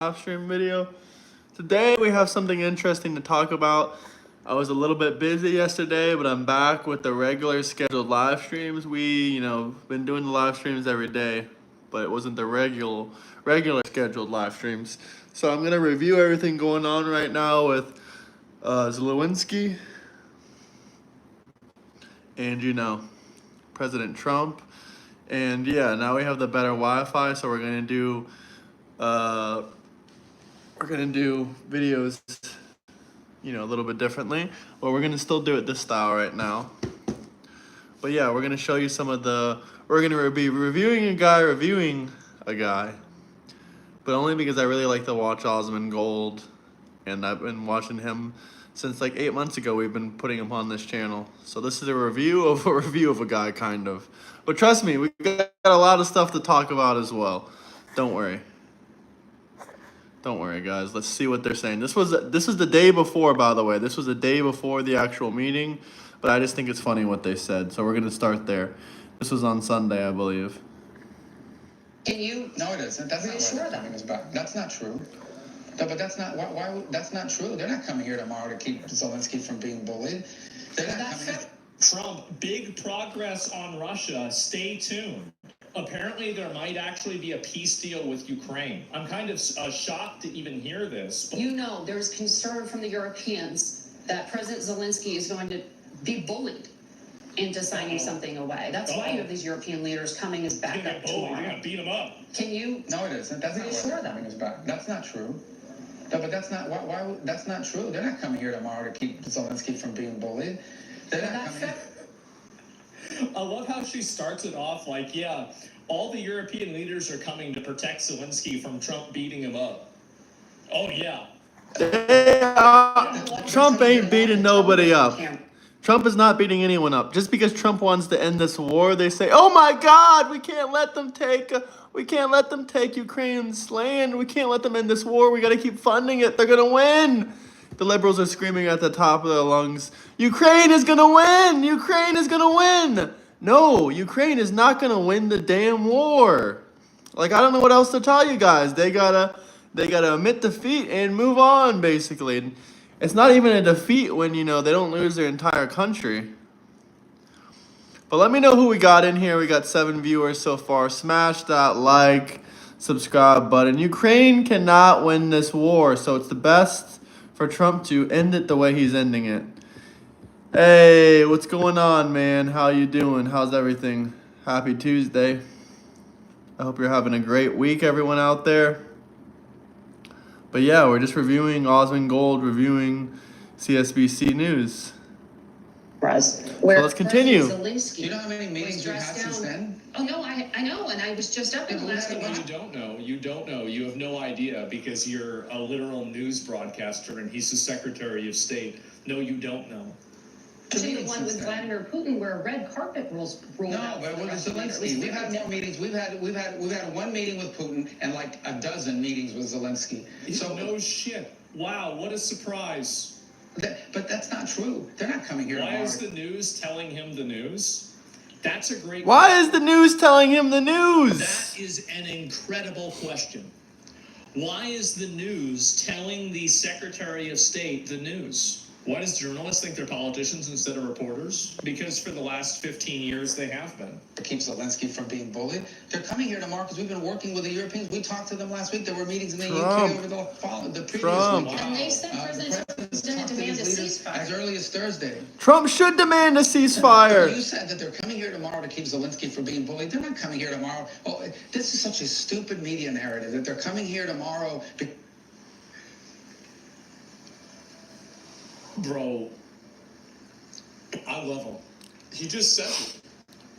live stream video. Today we have something interesting to talk about. I was a little bit busy yesterday, but I'm back with the regular scheduled live streams. Been doing the live streams every day, but it wasn't the regular scheduled live streams. So I'm gonna review everything going on right now with Zelensky and President Trump. And yeah, now we have the better Wi-Fi, so we're gonna do videos, a little bit differently, but we're gonna still do it this style right now. But yeah, we're gonna show you we're gonna be reviewing a guy, but only because I really like to watch Osmond Gold, and I've been watching him since like 8 months ago. We've been putting him on this channel, so this is a review of a guy, kind of. But trust me, we got a lot of stuff to talk about as well. Don't worry. Don't worry, guys. Let's see what they're saying. This was the day before, by the way. This was the day before the actual meeting, but I just think it's funny what they said. So we're gonna start there. This was on Sunday, I believe. Can you? No, it isn't. That's not what they're is about. That's not true. No, but that's not why. That's not true. They're not coming here tomorrow to keep Zelensky from being bullied. They're not coming. Trump, big progress on Russia. Stay tuned. Apparently, there might actually be a peace deal with Ukraine. I'm kind of shocked to even hear this. But there's concern from the Europeans that President Zelensky is going to be bullied into signing something away. That's why you have these European leaders coming as backup tomorrow. You're gonna beat them up. Can you? No, it isn't. That's not what they're is about. That's not true. No, but that's not why. That's not true. They're not coming here tomorrow to keep Zelensky from being bullied. They're not coming. I love how she starts it off like, yeah, all the European leaders are coming to protect Zelensky from Trump beating him up. Oh, yeah. Trump ain't beating nobody up. Trump is not beating anyone up. Just because Trump wants to end this war, they say, "Oh my God, we can't let them take Ukraine's land. We can't let them end this war. We got to keep funding it. They're gonna win." The liberals are screaming at the top of their lungs, "Ukraine is gonna win! Ukraine is gonna win!" No, Ukraine is not gonna win the damn war. Like, I don't know what else to tell you guys. They gotta admit defeat and move on, basically. It's not even a defeat when, they don't lose their entire country. But let me know who we got in here. We got 7 viewers so far. Smash that like, subscribe button. Ukraine cannot win this war, so it's the best for Trump to end it the way he's ending it. Hey, what's going on, man? How you doing? How's everything? Happy Tuesday. I hope you're having a great week, everyone out there. But yeah, we're just reviewing Osmond Gold, reviewing CSBC News. So let's continue. Do you know how many meetings you've had since then? Oh no, I know, and I was just up in the last one. You don't know. You have no idea because you're a literal news broadcaster and he's the Secretary of State. No, you don't know. The one with Vladimir Putin where a red carpet rolled no, out. but with Zelensky, we've had more meetings. We've had one meeting with Putin and like a dozen meetings with Zelensky. So no shit. Wow, what a surprise. But that's not true. They're not coming here tomorrow. Why is the news telling him the news? That's a great Why is the news telling him the news? That is an incredible question. Why is the news telling the Secretary of State the news? Why does journalists think they're politicians instead of reporters? Because for the last 15 years, they have been. It keeps Zelensky from being bullied. They're coming here tomorrow because we've been working with the Europeans. We talked to them last week. There were meetings in the UK over the previous week. And they said President Trump is going to demand a ceasefire. As early as Thursday. Trump should demand a ceasefire. You said that they're coming here tomorrow to keep Zelensky from being bullied. They're not coming here tomorrow. Oh, this is such a stupid media narrative that they're coming here tomorrow. Bro, I love him. He just said it.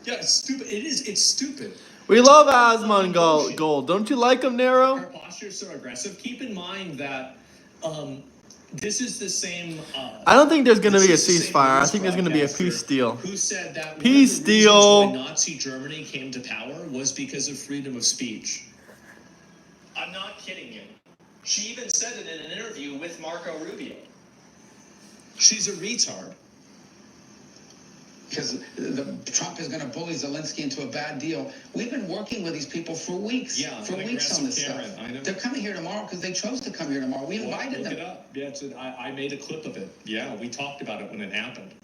Yeah, it's stupid. It's stupid. We love Osmond Gold. Don't you like him, Nero? Our posture is so aggressive. Keep in mind that this is the same. I don't think there's going to be a ceasefire. I think there's going to be a peace deal. Who said that peace one of the reasons deal. why Nazi Germany came to power was because of freedom of speech. I'm not kidding you. She even said it in an interview with Marco Rubio. She's a retard. because Trump is going to bully Zelensky into a bad deal. We've been working with these people for weeks. Yeah, for an weeks on this aggressive stuff. Cameron, I know. They're coming here tomorrow because they chose to come here tomorrow. We invited Look them it up. Yeah, I made a clip of it. Yeah, we talked about it when it happened.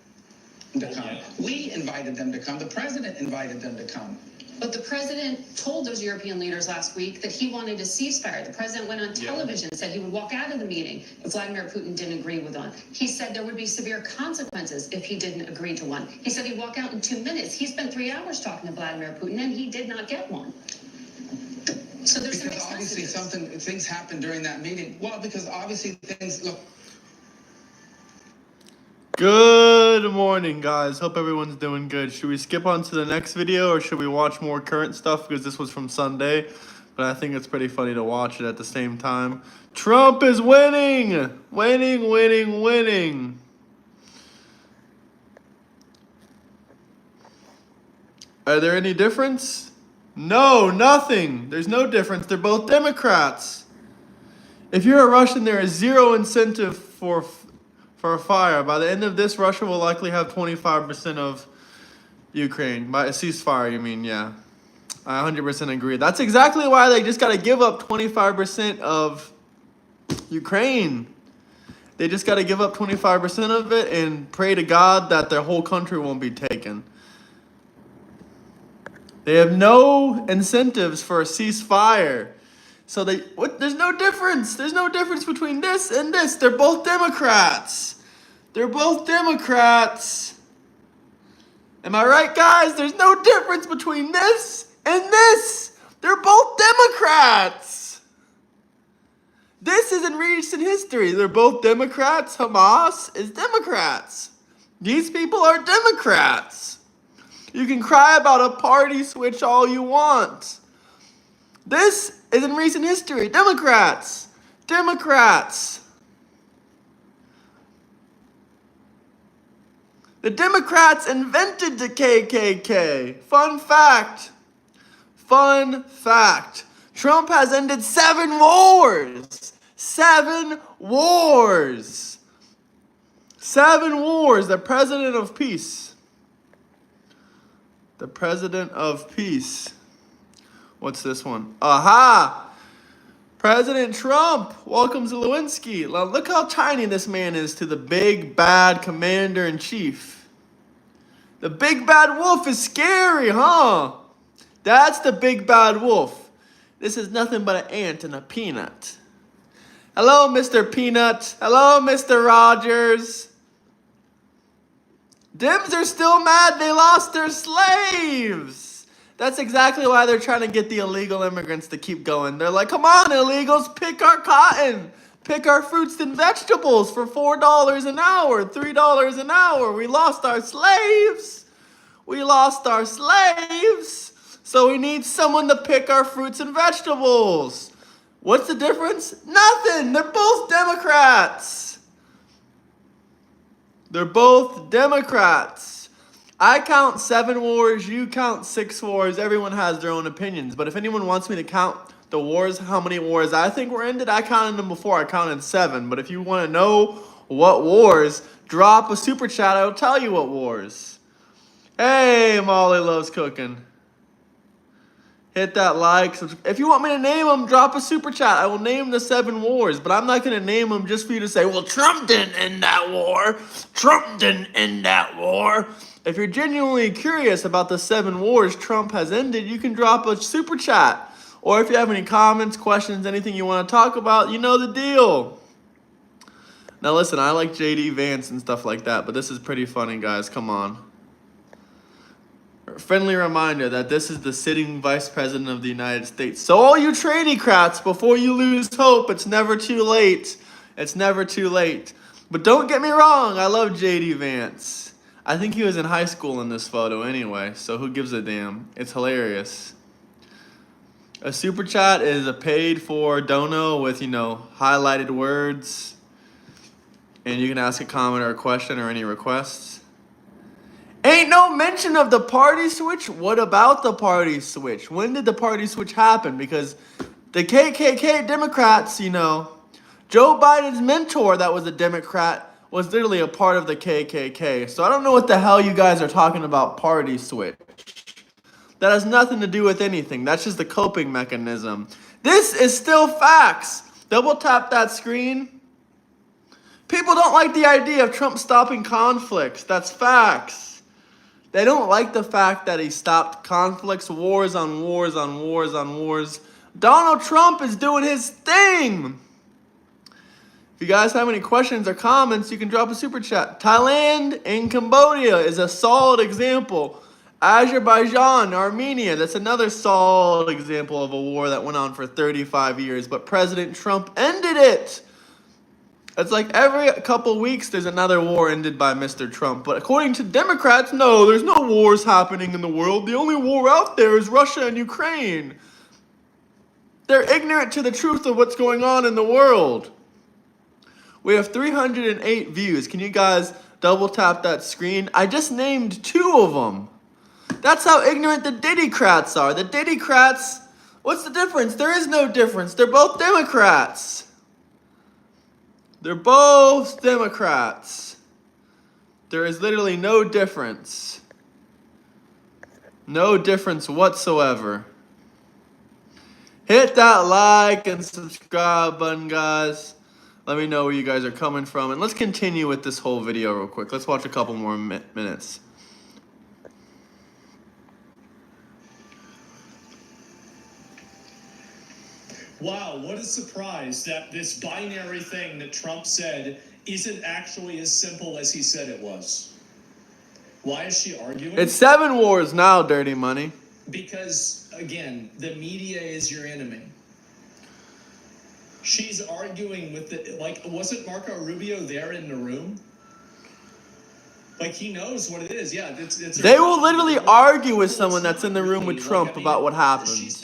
to come. Yeah. We invited them to come. The president invited them to come. But the president told those European leaders last week that he wanted a ceasefire. The president went on television, said he would walk out of the meeting if Vladimir Putin didn't agree with one. He said there would be severe consequences if he didn't agree to one. He said he'd walk out in 2 minutes. He spent 3 hours talking to Vladimir Putin, and he did not get one. So there's some Because mixed obviously messages. things happened during that meeting. Well, because obviously things, look, Good morning, guys. Hope everyone's doing good. Should we skip on to the next video or should we watch more current stuff because this was from Sunday? But I think it's pretty funny to watch it at the same time. Trump is winning! Winning, winning, winning. Are there any difference? No, nothing. There's no difference. They're both Democrats. If you're a Russian, there is zero incentive for a fire. By the end of this, Russia will likely have 25% of Ukraine. By a ceasefire, you mean, yeah. I 100% agree. That's exactly why they just got to give up 25% of Ukraine. They just got to give up 25% of it and pray to God that their whole country won't be taken. They have no incentives for a ceasefire. So there's no difference. There's no difference between this and this. They're both Democrats. They're both Democrats. Am I right, guys? There's no difference between this and this. They're both Democrats. This is in recent history. They're both Democrats. Hamas is Democrats. These people are Democrats. You can cry about a party switch all you want. This is in recent history. Democrats. Democrats. The Democrats invented the KKK. Fun fact. Fun fact. Trump has ended 7 wars. 7 wars. 7 wars. The president of peace. The president of peace. What's this one? Aha! President Trump welcomes Zelensky. Look how tiny this man is to the big bad commander-in-chief. The big bad wolf is scary, huh? That's the big bad wolf. This is nothing but an ant and a peanut. Hello, Mr. Peanut. Hello, Mr. Rogers. Dems are still mad they lost their slaves. That's exactly why they're trying to get the illegal immigrants to keep going. They're like, come on, illegals, pick our cotton. Pick our fruits and vegetables for $4 an hour, $3 an hour. We lost our slaves. We lost our slaves. So we need someone to pick our fruits and vegetables. What's the difference? Nothing. They're both Democrats. They're both Democrats. I count 7 wars, you count 6 wars. Everyone has their own opinions. But if anyone wants me to count the wars, how many wars I think were ended, I counted them before. I counted 7. But if you want to know what wars, drop a super chat. I'll tell you what wars. Hey, Molly loves cooking. Hit that like. If you want me to name them, drop a super chat. I will name the 7 wars. But I'm not going to name them just for you to say, well, Trump didn't end that war. Trump didn't end that war. If you're genuinely curious about the 7 wars Trump has ended, you can drop a super chat. Or if you have any comments, questions, anything you want to talk about, you know the deal. Now listen, I like JD Vance and stuff like that, but this is pretty funny, guys. Come on. A friendly reminder that this is the sitting Vice President of the United States. So all you tranny-crats, before you lose hope, it's never too late. It's never too late. But don't get me wrong, I love JD Vance. I think he was in high school in this photo anyway, so who gives a damn? It's hilarious. A super chat is a paid for dono with, highlighted words. And you can ask a comment or a question or any requests. Ain't no mention of the party switch. What about the party switch? When did the party switch happen? Because the KKK Democrats, Joe Biden's mentor that was a Democrat was literally a part of the KKK. So I don't know what the hell you guys are talking about party switch. That has nothing to do with anything. That's just the coping mechanism. This is still facts. Double tap that screen. People don't like the idea of Trump stopping conflicts. That's facts. They don't like the fact that he stopped conflicts, wars on wars on wars on wars. Donald Trump is doing his thing. If you guys have any questions or comments, you can drop a super chat. Thailand and Cambodia is a solid example. Azerbaijan, Armenia, that's another solid example of a war that went on for 35 years, but President Trump ended it. It's like every couple weeks there's another war ended by Mr. Trump. But according to Democrats, no, there's no wars happening in the world. The only war out there is Russia and Ukraine. They're ignorant to the truth of what's going on in the world. We have 308 views. Can you guys double tap that screen? I just named 2 of them. That's how ignorant the Diddycrats are. The Diddycrats, what's the difference? There is no difference. They're both Democrats. They're both Democrats. There is literally no difference. No difference whatsoever. Hit that like and subscribe button, guys. Let me know where you guys are coming from. And let's continue with this whole video real quick. Let's watch a couple more minutes. Wow, what a surprise that this binary thing that Trump said isn't actually as simple as he said it was. Why is she arguing? It's 7 wars now, Dirty Money. Because, again, the media is your enemy. She's arguing with the, like, wasn't Marco Rubio there in the room? Like, he knows what it is. Yeah, it's they will literally argue with someone that's in the room with Trump about what happened.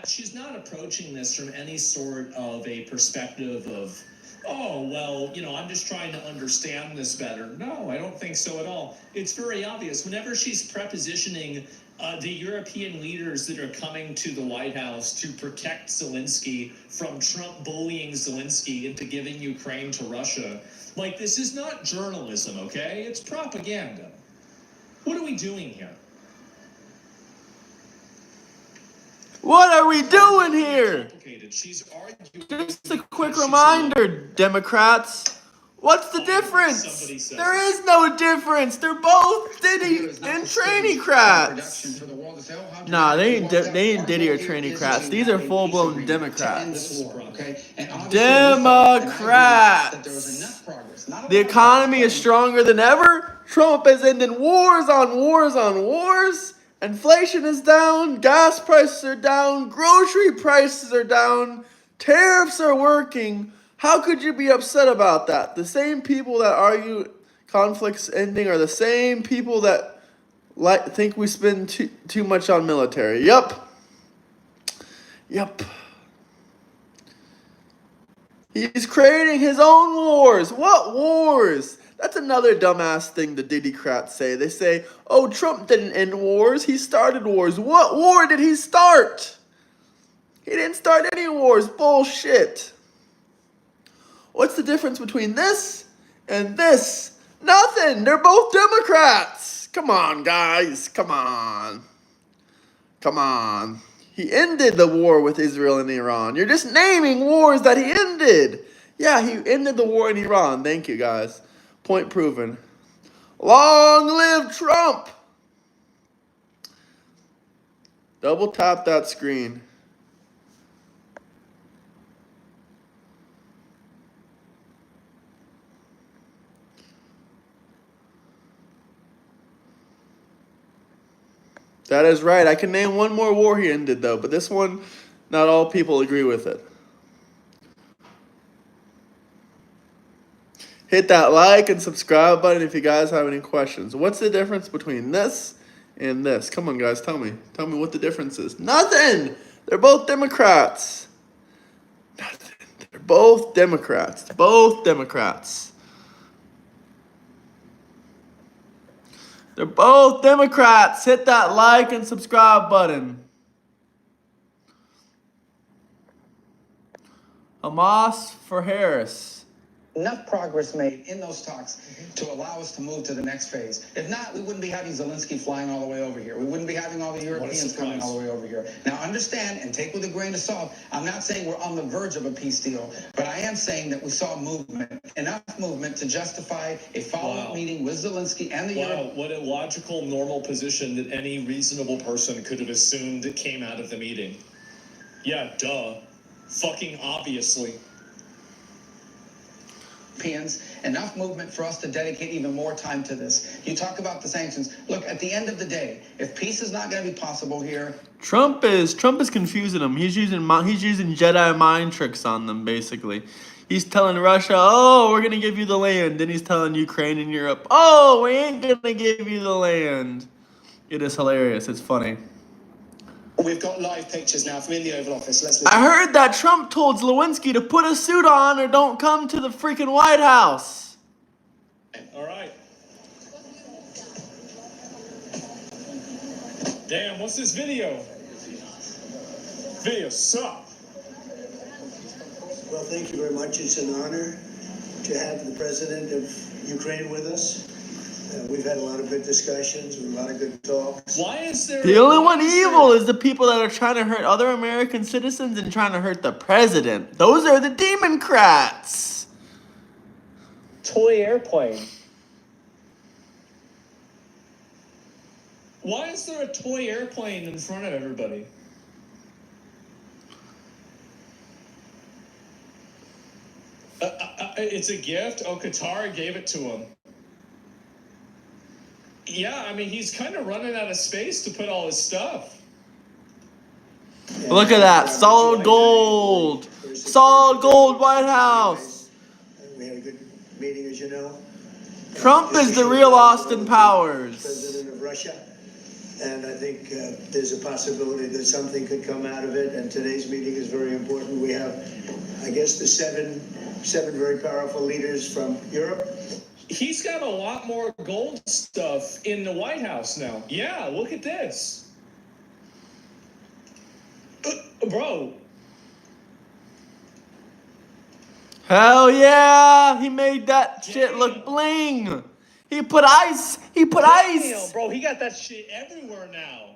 She's not approaching this from any sort of a perspective of, oh, well, you know, I'm just trying to understand this better. No, I don't think so at all. It's very obvious. Whenever she's prepositioning the European leaders that are coming to the White House to protect Zelensky from Trump bullying Zelensky into giving Ukraine to Russia, like, this is not journalism, okay? It's propaganda. What are we doing here? What are we doing here? She's arguing. Just a quick reminder, Democrats. What's the difference? There is no difference. They're both Diddy and tranny-crats. Nah, they ain't Diddy or tranny-crats. These are full-blown Democrats. Democrats. The economy is stronger than ever. Trump is ending wars on wars on wars. Inflation is down. Gas prices are down. Grocery prices are down. Tariffs are working. How could you be upset about that? The same people that argue conflicts ending are the same people that think we spend too much on military. Yep. He's creating his own wars. What wars? That's another dumbass thing the Diddycrats say. They say, oh, Trump didn't end wars. He started wars. What war did he start? He didn't start any wars. Bullshit. What's the difference between this and this? Nothing. They're both Democrats. Come on, guys. Come on. He ended the war with Israel and Iran. You're just naming wars that he ended. Yeah, he ended the war in Iran. Thank you, guys. Point proven. Long live Trump. Double tap that screen. That is right. I can name one more war he ended, though, but this one, not all people agree with it. Hit that like and subscribe button if you guys have any questions. What's the difference between this and this? Come on, guys, tell me. Tell me what the difference is. Nothing! They're both Democrats. Nothing. They're both Democrats. Both Democrats. They're both Democrats. Hit that like and subscribe button. Hamas for Harris. enough progress made in those talks to allow us to move to the next phase. If not, we wouldn't be having Zelensky flying all the way over here. We wouldn't be having all the Europeans coming all the way over here. Now, understand and take with a grain of salt, I'm not saying we're on the verge of a peace deal, but I am saying that we saw movement, enough movement to justify a follow-up meeting with Zelensky and the Europeans. What a logical, normal position that any reasonable person could have assumed that came out of the meeting. Yeah, duh. Fucking obviously. Enough movement for us to dedicate even more time to this. You talk about the sanctions. Look, at the end of the day, if peace is not going to be possible here, Trump is confusing them. He's using Jedi mind tricks on them, basically. He's telling Russia, "Oh, we're gonna give you the land," then he's telling Ukraine and Europe, "Oh, we ain't gonna give you the land." It is hilarious. It's funny. We've got live pictures now from in the Oval Office. Let's I heard that Trump told Zelensky to put a suit on or don't come to the freaking White House. All right. Damn, what's this video? Video suck. Well, thank you very much. It's an honor to have the president of Ukraine with us. We've had a lot of good discussions, a lot of good talks. Why is there... The only one evil is the people that are trying to hurt other American citizens and trying to hurt the president. Those are the Democrats. Toy airplane. Why is there a toy airplane in front of everybody? It's a gift? Oh, Qatar gave it to him. Yeah, I mean, he's kind of running out of space to put all his stuff. Look at that. Solid gold. Solid gold White House. We had a good meeting, as you know. Trump is the real Austin Powers. President of Russia. And I think there's a possibility that something could come out of it. And today's meeting is very important. We have, I guess, the seven very powerful leaders from Europe. He's got a lot more gold stuff in the White House now. Yeah, look at this. Bro. Hell yeah. He made that shit look bling. He put ice. Damn, bro, he got that shit everywhere now.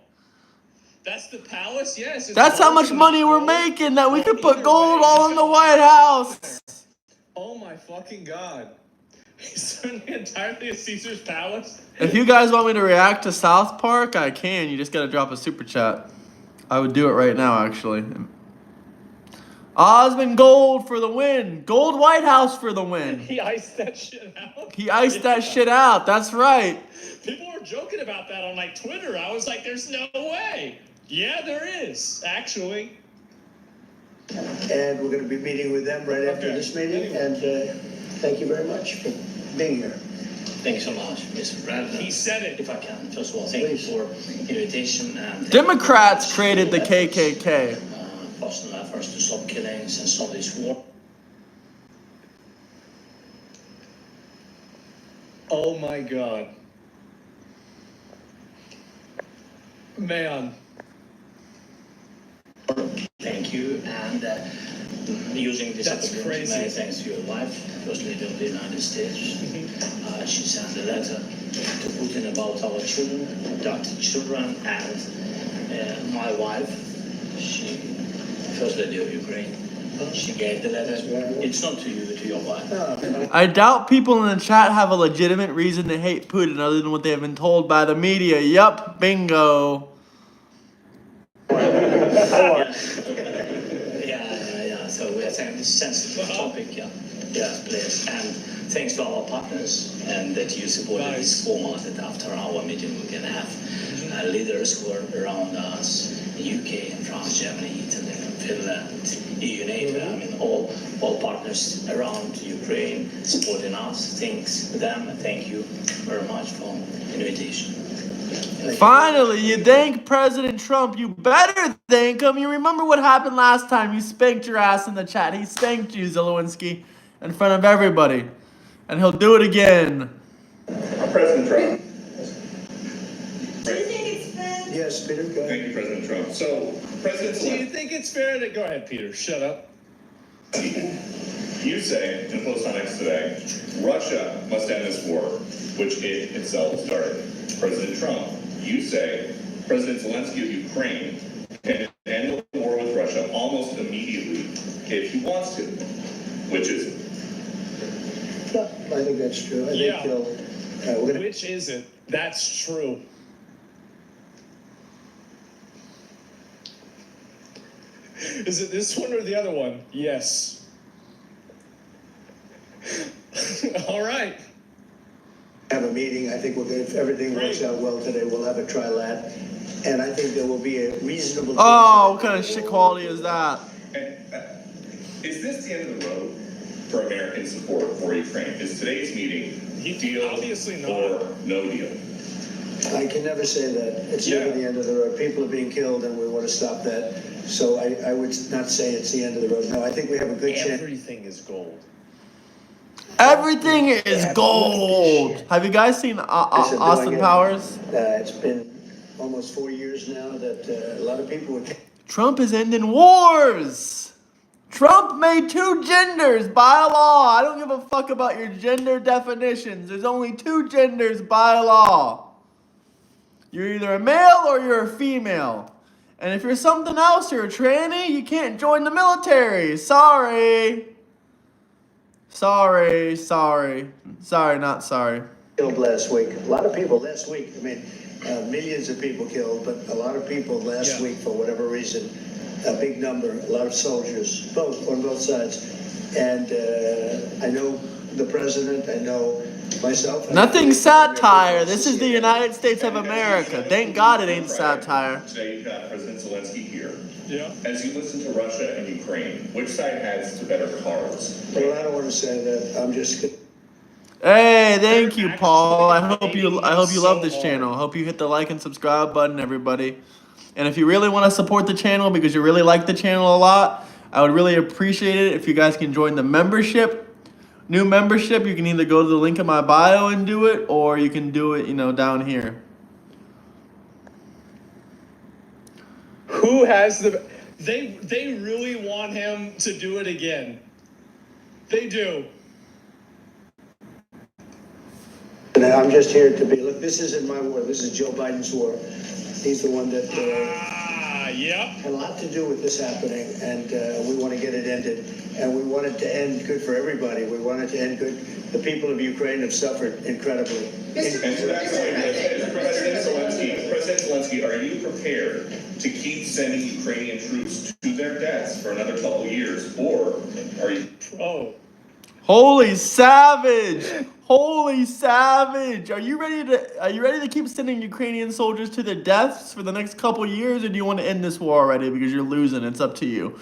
That's the palace? Yes. It's That's how much money we're making that we could put gold all in the White House. Oh my fucking god. He's turning entirely a Caesar's Palace. If you guys want me to react to South Park, I can. You just gotta drop a super chat. I would do it right now, actually. Osmond Gold for the win. Gold White House for the win. He iced that shit out. He iced that shit out. That's right. People were joking about that on like Twitter. I was like, there's no way. Yeah, there is, actually. And we're going to be meeting with them right after this meeting. And thank you very much for being here. Thank you so much, Mr. President. He said it. If I can, first of all, thank you for invitation and Democrats created the KKK. Personal efforts to stop killings and stop this war. Oh my god. Man. Thank you, and using this That's opportunity, crazy. many thanks to your wife, First Lady of the United States. She sent a letter to Putin about our children, adopted children, and my wife, she, First Lady of Ukraine, she gave the letter. It's not to you, to your wife. I doubt people in the chat have a legitimate reason to hate Putin other than what they have been told by the media. Yup, bingo. Yeah. So we are saying this sensitive topic. Yeah, please. And thanks to our partners and that you supported this format. That after our meeting we can have leaders who are around us: UK and France, Germany, Italy, Finland, EU, NATO. I mean, all partners around Ukraine supporting us. Thanks to them. And thank you very much for the invitation. Finally, you thank President Trump. You better thank him. You remember what happened last time. You spanked your ass in the chat. He spanked you, Zelensky, in front of everybody. And he'll do it again. President Trump. Do you think it's fair? Yes, Peter, go ahead. Thank you, President Trump. So, President Do you think it's fair to... Go ahead, Peter. Shut up. you say in a post on X today, Russia must end this war, which it itself started. President Trump, you say President Zelensky of Ukraine can end the war with Russia almost immediately if he wants to, which is it? No, I think that's true. I Yeah. think we're gonna. Which is it? That's true. Is it this one or the other one? Yes. All right. Have a meeting. I think if everything works out well today, we'll have a trilat. And I think there will be a reasonable. Oh, what kind of shit quality is that? And, is this the end of the road for American support for Ukraine? Is today's meeting deal Obviously not. or no deal? I can never say that. It's never the end of the road. People are being killed and we want to stop that. So I would not say it's the end of the road. No, I think we have a good chance. Everything is gold. Everything is gold. Have you guys seen Austin Powers? It's been almost 4 years now that a lot of people were. Trump is ending wars. Trump made 2 genders by law. I don't give a fuck about your gender definitions. There's only 2 genders by law. You're either a male or you're a female. And if you're something else, you're a tranny, you can't join the military. Sorry. Sorry, not sorry. Killed last week. A lot of people last week. I mean, millions of people killed, but a lot of people last week for whatever reason. A big number, a lot of soldiers, on both sides. And I know the president. I know myself. Nothing satire. This is the United States of America. Thank God it ain't satire. Today you've got President Zelensky here. Yeah. As you listen to Russia and Ukraine, which side has the better cards? Well, I don't want to say that. I'm just. Hey, thank you, Paul. I hope you love this channel. I hope you hit the like and subscribe button, everybody. And if you really want to support the channel because you really like the channel a lot, I would really appreciate it if you guys can join the membership. New membership, you can either go to the link in my bio and do it, or you can do it, down here. Who has the? They really want him to do it again. They do. And I'm just here to be. Look, this isn't my war. This is Joe Biden's war. He's the one that had a lot to do with this happening, and we want to get it ended. And we want it to end good for everybody. We want it to end good. The people of Ukraine have suffered incredibly. And to that point, President Zelensky, are you prepared to keep sending Ukrainian troops to their deaths for another couple years, or are you? Oh. Holy savage! Holy savage! Are you ready to keep sending Ukrainian soldiers to their deaths for the next couple years, or do you want to end this war already because you're losing? It's up to you.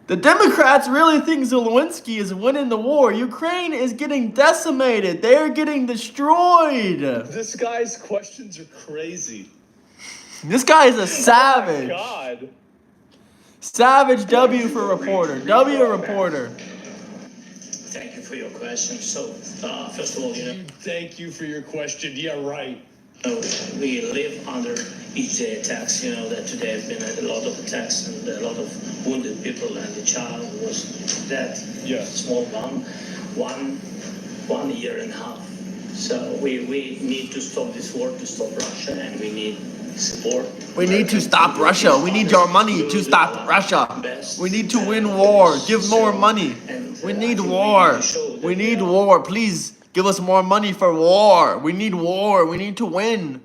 The Democrats really think Zelensky is winning the war. Ukraine is getting decimated. They're getting destroyed. This guy's questions are crazy. This guy is a savage. Oh my God. Savage W for reporter. W reporter. Thank you for your question. So, first of all, Thank you for your question. Yeah, right. we live under each day attacks. That today have been a lot of attacks and a lot of wounded people, and the child was dead. Yeah. Small one year and a half. So we need to stop this war, to stop Russia, and we need support. We need to stop Russia. We need your money to stop Russia. We need to win war. Give more money. We need war. We need war. Please give us more money for war. We need war. We need to win.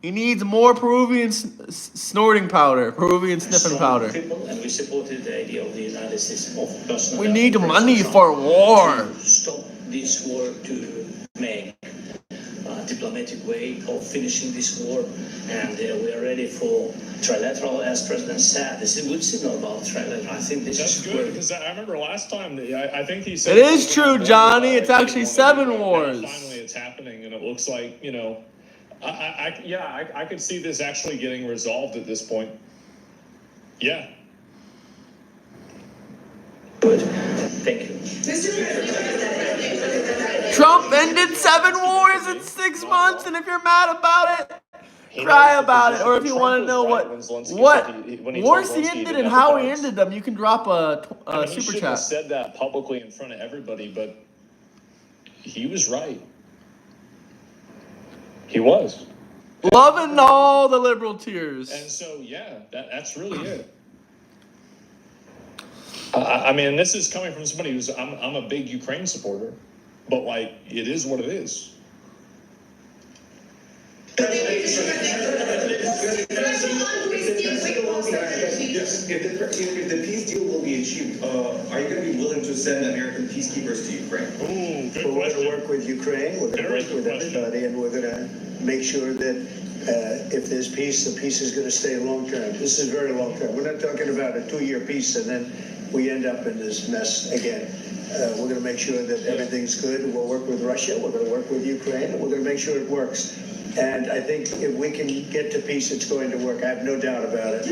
He needs more Peruvian snorting powder, Peruvian sniffing powder. People, and we supported the idea of the United States of personal. We need money for war. To stop this war, to make a diplomatic way of finishing this war, and we are ready for trilateral, as President said. This is a good signal about trilateral. I think this That's is good, because I remember last time, I think he said... It is true, Johnny. It's actually 7 wars. Finally, it's happening, and it looks like, I could see this actually getting resolved at this point. Yeah. good. Thank you. Trump ended 7 wars in 6 months, and if you're mad about it, cry knows the about it. Or if position. you Trump want to was know right when Zelensky what said when he wars told he Zelensky ended didn't and have how the he tanks. ended them, you can drop a I mean, he super shouldn't have chat. said that publicly in front of everybody, but he was right. He was. Loving all the liberal tears. And so, yeah, that's really it. I mean, this is coming from somebody who's, I'm a big Ukraine supporter, but like, it is what it is. Yes, if the peace deal will be achieved, are you going to be willing to send American peacekeepers to Ukraine? Ooh, good We're going to question. work with Ukraine, we're going to Very work good with question. everybody, and we're going to make sure that if there's peace, the peace is going to stay long term. This is very long term. We're not talking about a 2-year peace and then we end up in this mess again. We're going to make sure that everything's good. We'll work with Russia, we're going to work with Ukraine, and we're going to make sure it works. And I think if we can get to peace, it's going to work. I have no doubt about it.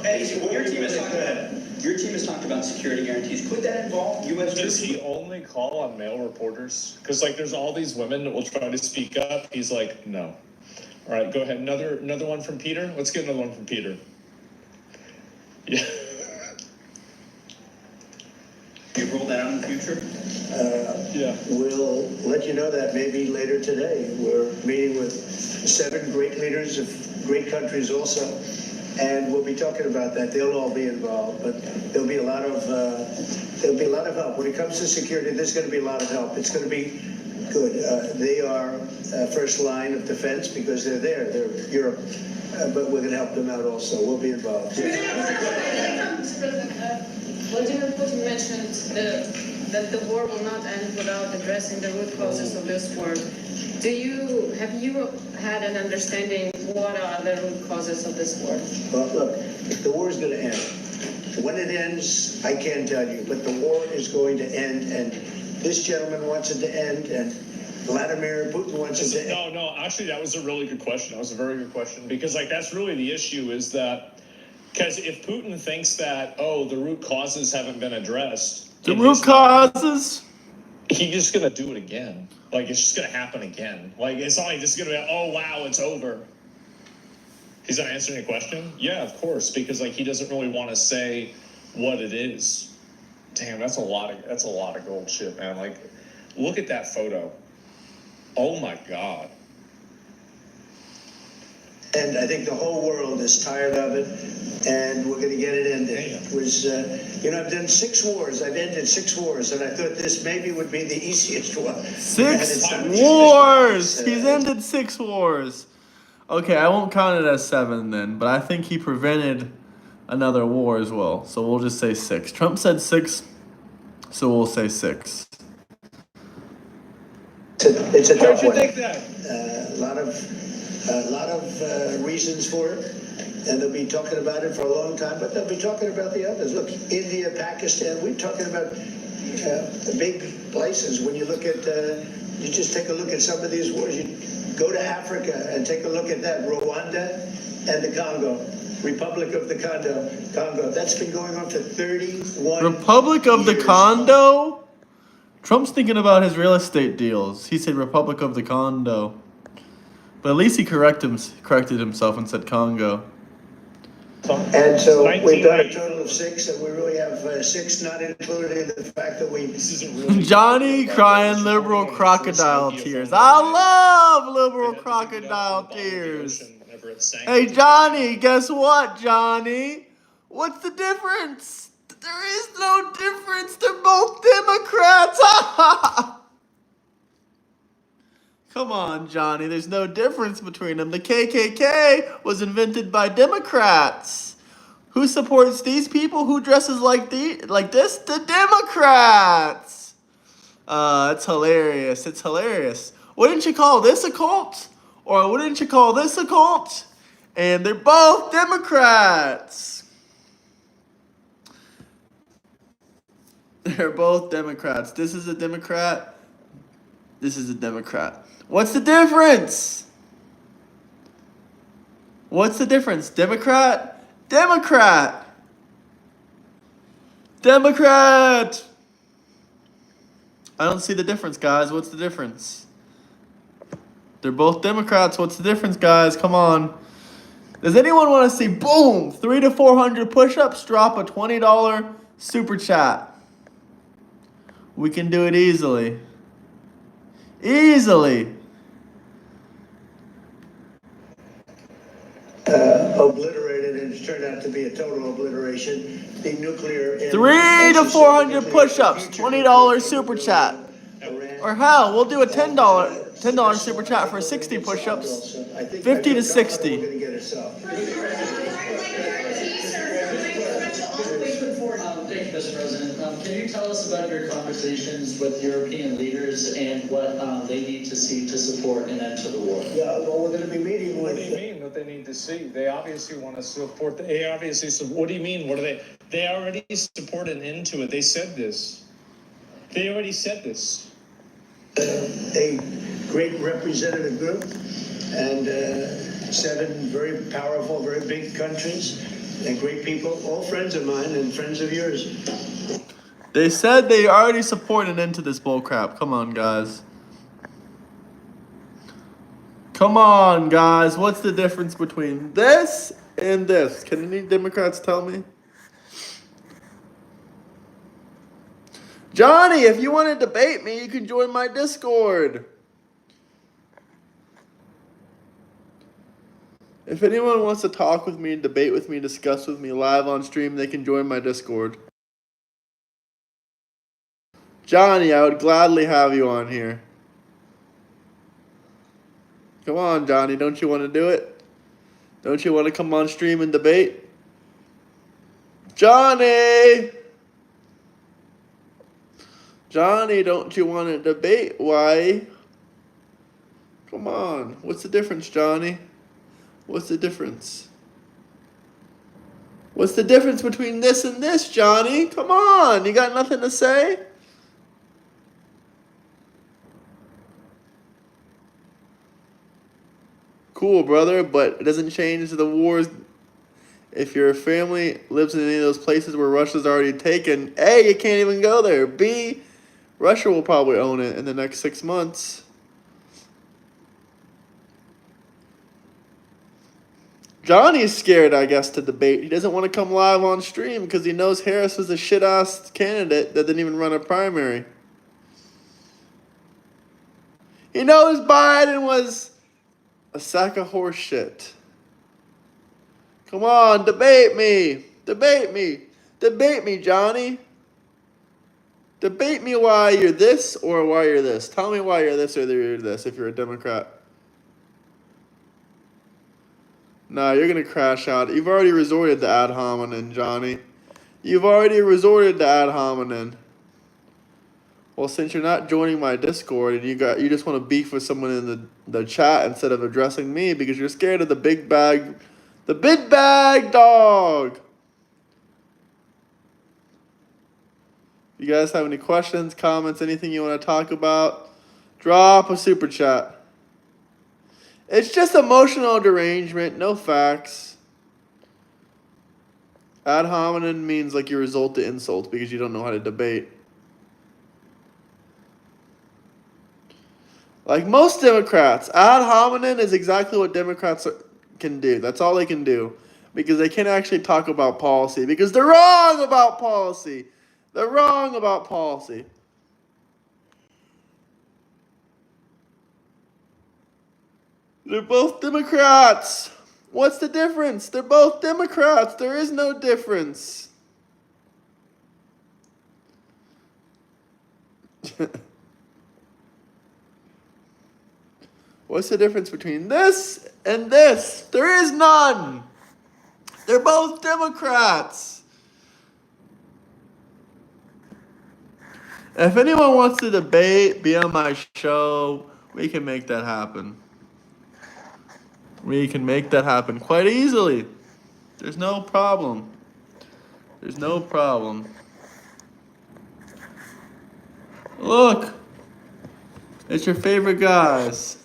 Eddie, your team has talked about security guarantees. Could that involve U.S. Does troops? he only call on male reporters? Because like, there's all these women that will try to speak up. He's like, no. All right, go ahead. Another one from Peter. Let's get another one from Peter. Yeah. You roll that out in the future? Yeah. We'll let you know that maybe later today. We're meeting with 7 great leaders of great countries also, and we'll be talking about that. They'll all be involved, but there'll be a lot of help. When it comes to security, there's going to be a lot of help. It's going to be good. They are first line of defense because they're there. They're Europe, but we're going to help them out also. We'll be involved. Vladimir Putin mentioned that the war will not end without addressing the root causes of this war. Have you had an understanding what are the root causes of this war? Well, look, the war is going to end. When it ends, I can't tell you, but the war is going to end, and this gentleman wants it to end, and Vladimir Putin wants it to end. No, actually, that was a really good question. That was a very good question, because like, that's really the issue is that, because if Putin thinks that, the root causes haven't been addressed. The root causes? He's just going to do it again. Like, it's just going to happen again. Like, it's not like this is going to be, oh, wow, it's over. He's not answering your question? Yeah, of course, because, like, he doesn't really want to say what it is. Damn, that's a lot of gold shit, man. Like, look at that photo. Oh, my God. And I think the whole world is tired of it, and we're going to get it ended. It was, I've done 6 wars. I've ended 6 wars, and I thought this maybe would be the easiest one. 6 wars! He's ended 6 wars. Okay, I won't count it as 7 then, but I think he prevented another war as well. So we'll just say 6. Trump said 6, so we'll say 6. It's a tough one. How'd you think that? A lot of reasons for it, and they'll be talking about it for a long time, but they'll be talking about the others. Look, India, Pakistan, we're talking about the big places. When you look at, you just take a look at some of these wars. You go to Africa and take a look at that. Rwanda and the Congo. Republic of the Congo. That's been going on for 31 Republic of the years. Congo? Trump's thinking about his real estate deals. He said Republic of the Congo. But at least he corrected himself and said Congo. And so we've got a total of 6, and we really have 6, not including the fact that we... Johnny crying liberal crocodile tears. I love liberal crocodile tears. Hey, Johnny, guess what, Johnny? What's the difference? There is no difference. They're both Democrats. Come on, Johnny. There's no difference between them. The KKK was invented by Democrats. Who supports these people? Who dresses like this? The Democrats. It's hilarious. It's hilarious. Wouldn't you call this a cult? Or wouldn't you call this a cult? And they're both Democrats. They're both Democrats. This is a Democrat. This is a Democrat. What's the difference? What's the difference? Democrat? Democrat! Democrat! I don't see the difference, guys. What's the difference? They're both Democrats. What's the difference, guys? Come on. Does anyone want to see, boom, 300 to 400 push-ups? Drop a $20 super chat. We can do it easily. Easily. Obliterated, and it's turned out to be a total obliteration. The nuclear... 300 to 400 push-ups. $20 super chat. Or hell, we'll do a $10 super chat for 60 push-ups. 50 to 60. Thank you, Mr. President. Can you tell us about your conversations with European leaders and what they need to see to support an end to the war? Yeah, well, we're going to be meeting with... What do you mean what they need to see? They obviously want to support, what do you mean? What are they already support an end to it. They said this. They already said this. A great representative group and 7 very powerful, very big countries and great people, all friends of mine and friends of yours. They said they already support an end to this bullcrap. Come on, guys. Come on, guys. What's the difference between this and this? Can any Democrats tell me? Johnny, if you want to debate me, you can join my Discord. If anyone wants to talk with me, debate with me, discuss with me live on stream, they can join my Discord. Johnny, I would gladly have you on here. Come on, Johnny, don't you want to do it? Don't you want to come on stream and debate? Johnny! Johnny, don't you want to debate? Why? Come on. What's the difference, Johnny? What's the difference? What's the difference between this and this, Johnny? Come on. You got nothing to say? Cool, brother, but it doesn't change the wars. If your family lives in any of those places where Russia's already taken, A, you can't even go there. B, Russia will probably own it in the next 6 months. Johnny's scared, I guess, to debate. He doesn't want to come live on stream because he knows Harris was a shit-ass candidate that didn't even run a primary. He knows Biden was a sack of horse shit. Come on, debate me. Debate me. Debate me, Johnny. Debate me why you're this or why you're this. Tell me why you're this or you're this if you're a Democrat. Nah, you're going to crash out. You've already resorted to ad hominem, Johnny. You've already resorted to ad hominem. Well, since you're not joining my Discord and you just want to beef with someone in the chat instead of addressing me because you're scared of the big bag dog. You guys have any questions, comments, anything you want to talk about? Drop a super chat. It's just emotional derangement, no facts. Ad hominem means like you resort to insult because you don't know how to debate. Like most Democrats, ad hominem is exactly what Democrats can do. That's all they can do. Because they can't actually talk about policy. Because they're wrong about policy. They're wrong about policy. They're both Democrats. What's the difference? They're both Democrats. There is no difference. What's the difference between this and this? There is none. They're both Democrats. If anyone wants to debate, be on my show, we can make that happen. We can make that happen quite easily. There's no problem. There's no problem. Look. It's your favorite guys.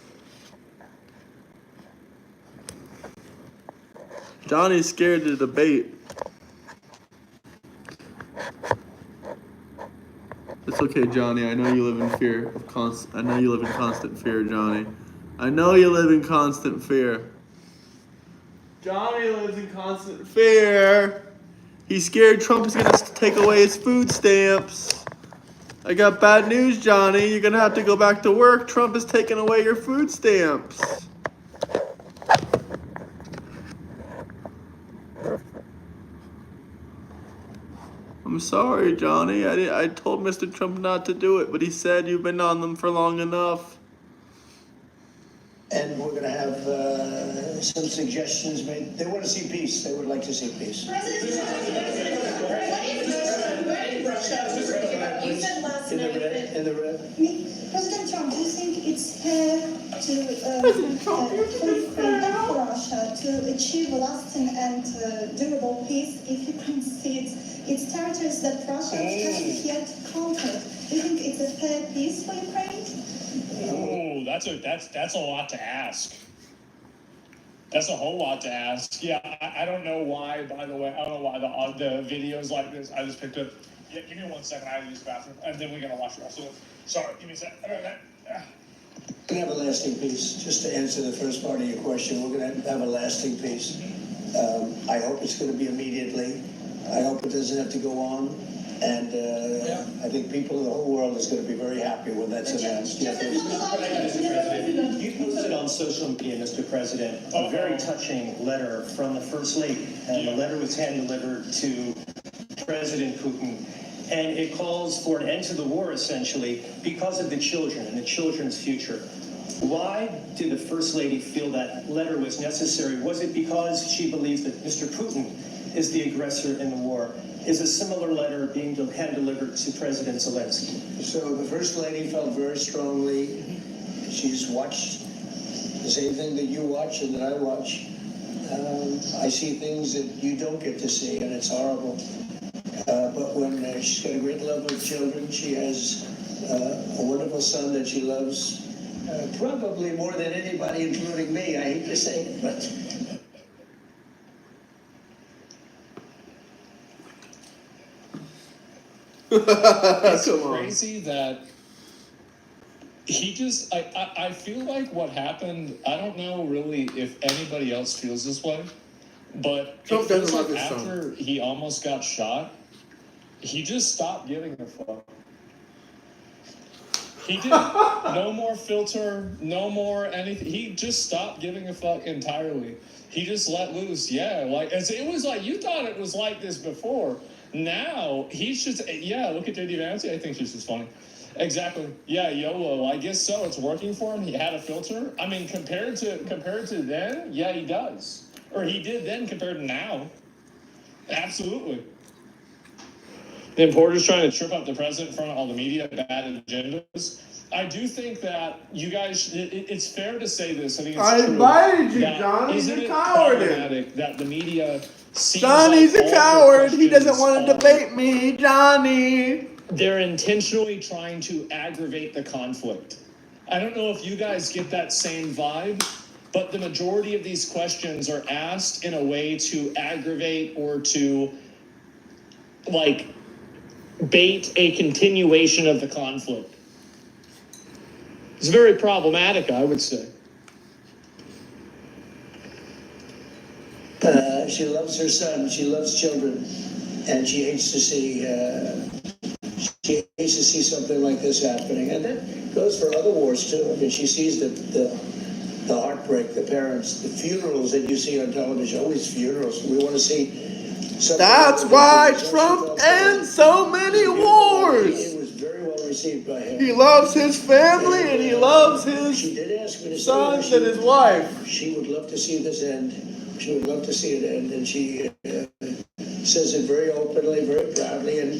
Johnny's scared to debate. It's okay, Johnny. I know you live in fear of I know you live in constant fear, Johnny. I know you live in constant fear. Johnny lives in constant fear. He's scared Trump is gonna take away his food stamps. I got bad news, Johnny. You're gonna have to go back to work. Trump is taking away your food stamps. I'm sorry, Johnny. I told Mr. Trump not to do it, but he said you've been on them for long enough. And we're going to have some suggestions made. They want to see peace. They would like to see peace. President you said last night that... In the red. President Trump, do you think it's fair for Russia to achieve lasting and durable peace if Ukraine cedes its territories that Russia hasn't yet conquered? Do you think it's a fair peace for Ukraine? Oh, that's a lot to ask. That's a whole lot to ask. Yeah, I don't know why. By the way, I don't know why the videos like this. I just picked up. Yeah, give me 1 second. I have to use the bathroom, and then we're gonna watch the rest of it. Sorry, give me a second. We're going to have a lasting peace. Just to answer the first part of your question, we're going to have a lasting peace. I hope it's going to be immediately. I hope it doesn't have to go on. And I think people in the whole world is going to be very happy when that's announced. You posted on social media, Mr. President, a very touching letter from the First Lady. And the letter was hand-delivered to President Putin. And it calls for an end to the war, essentially, because of the children and the children's future. Why did the First Lady feel that letter was necessary? Was it because she believes that Mr. Putin is the aggressor in the war? Is a similar letter being hand-delivered to President Zelensky? So the First Lady felt very strongly. She's watched the same thing that you watch and that I watch. I see things that you don't get to see, and it's horrible. But when she's got a great love of children, she has a wonderful son that she loves, probably more than anybody, including me. I hate to say it, but... It's crazy that he just, I feel like what happened, I don't know really if anybody else feels this way, but Trump it feels doesn't love like his after son. he almost got shot, he just stopped giving a fuck. He did. No more filter, no more anything. He just stopped giving a fuck entirely. He just let loose. Yeah, like it was like you thought it was like this before. Now he's just look at JD Vance. I think she's just funny. Exactly. Yeah, YOLO. I guess so. It's working for him. He had a filter. I mean, compared to then, yeah, he does. Or he did then compared to now. Absolutely. The importer's trying to trip up the president in front of all the media, bad agendas. I do think that you guys, it's fair to say this. I think it's I true. invited you, that Johnny. isn't You're it cowarding. problematic that the media seems Johnny's like a all the coward. He doesn't questions want to are- debate me, Johnny. They're intentionally trying to aggravate the conflict. I don't know if you guys get that same vibe, but the majority of these questions are asked in a way to aggravate or to, like, bait a continuation of the conflict. It's very problematic, I would say. She loves her son. She loves children, and she hates to see something like this happening. And that goes for other wars too. I mean, she sees the heartbreak, the parents, the funerals that you see on television. Always funerals. We want to see. That's why Trump ends so many wars. It was very well received by him. He loves his family and he loves his She did ask me to sons say and his wife. she would love to see this end. She would love to see it end, and she says it very openly, very proudly, and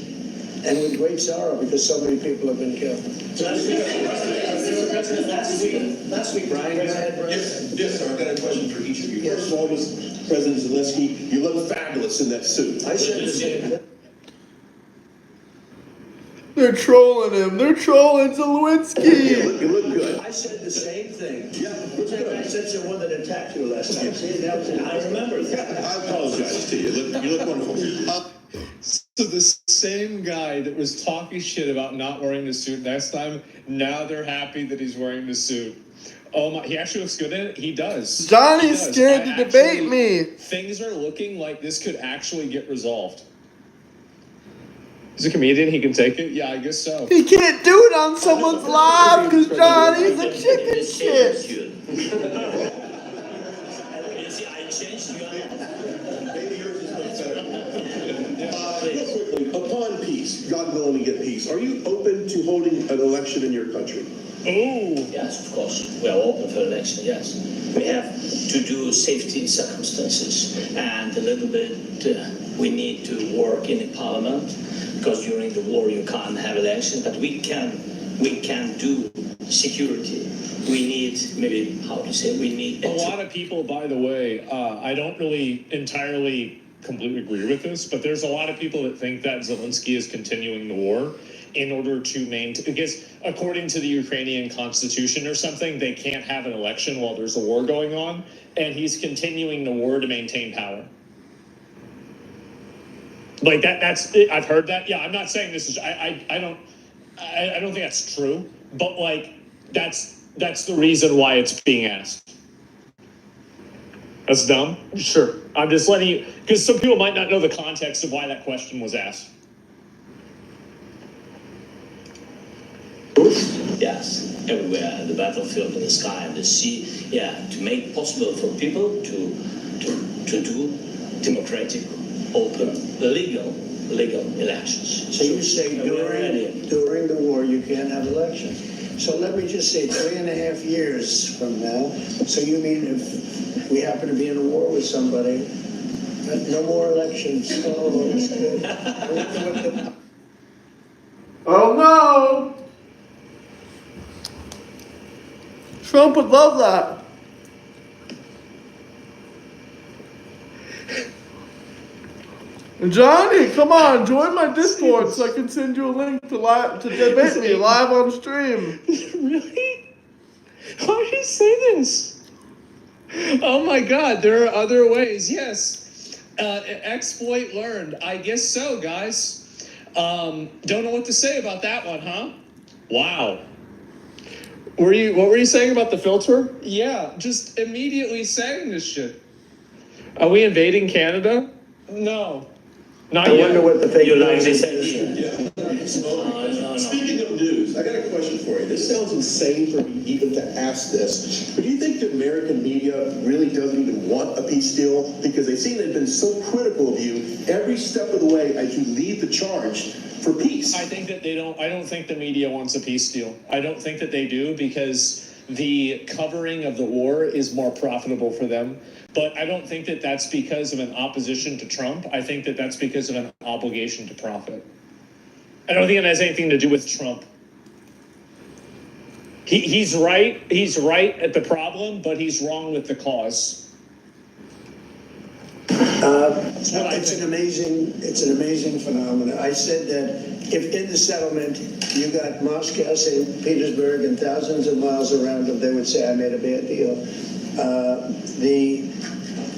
with great sorrow because so many people have been killed. Last week, Brian, go ahead, Brian. Yes, sir. I've got a question for each of you. First of all, President Zelensky, you look fabulous in that suit. I said the same thing. They're trolling him. They're trolling Zelensky. You look good. I said the same thing. Yeah, looks good. I said the one that attacked you last time. See, that was I remember that. I apologize to you. You look wonderful. So the same guy that was talking shit about not wearing the suit next time, now they're happy that he's wearing the suit. Oh my, he actually looks good in it. He does. Johnny's He does. scared to debate actually- me. Things are looking like this could actually get resolved. He's a comedian. He can take it. Yeah, I guess so. He can't do it on someone's live because Johnny's a chicken shit. You see, I changed your Real quickly, upon peace, God willing we get peace, are you open to holding an election in your country? Oh. Yes, of course. We are open for election, yes. We have to do safety circumstances and a little bit, we need to work in the parliament because during the war you can't have elections, but we can do security. We need, maybe, how to say, we need... A lot of people, by the way, I don't really entirely completely agree with this, but there's a lot of people that think that Zelensky is continuing the war in order to maintain, because according to the Ukrainian constitution or something, they can't have an election while there's a war going on, and he's continuing the war to maintain power. Like that's I've heard that. Yeah, I'm not saying this is I don't think that's true, but like that's the reason why it's being asked. That's dumb? Sure. I'm just letting you, because some people might not know the context of why that question was asked. Yes, everywhere, the battlefield, in the sky, and the sea, yeah, to make possible for people to do democratic, open, legal elections. So you say during the war you can't have elections. So let me just say 3.5 years from now, so you mean if we happen to be in a war with somebody, no more elections. Oh, that's good. Oh no! Trump would love that. Johnny, come on, join my Discord so I can send you a link to debate me live on stream. Really? Why did you say this? Oh my God, there are other ways. Yes. Exploit learned. I guess so, guys. Don't know what to say about that one, huh? Wow. What were you saying about the filter? Yeah, just immediately saying this shit. Are we invading Canada? No. Not I yet. wonder what the fake You like news this is. idea? Speaking of news, I got a question for you. This sounds insane for me even to ask this, but do you think the American media really doesn't even want a peace deal? Because they seem to have been so critical of you every step of the way as you lead the charge for peace. I think that I don't think the media wants a peace deal. I don't think that they do because the covering of the war is more profitable for them. But I don't think that that's because of an opposition to Trump. I think that that's because of an obligation to profit. I don't think it has anything to do with Trump. He's right. He's right at the problem, but he's wrong with the cause. It's an amazing phenomenon. I said that if in the settlement you got Moscow, St. Petersburg, and thousands of miles around them, they would say I made a bad deal.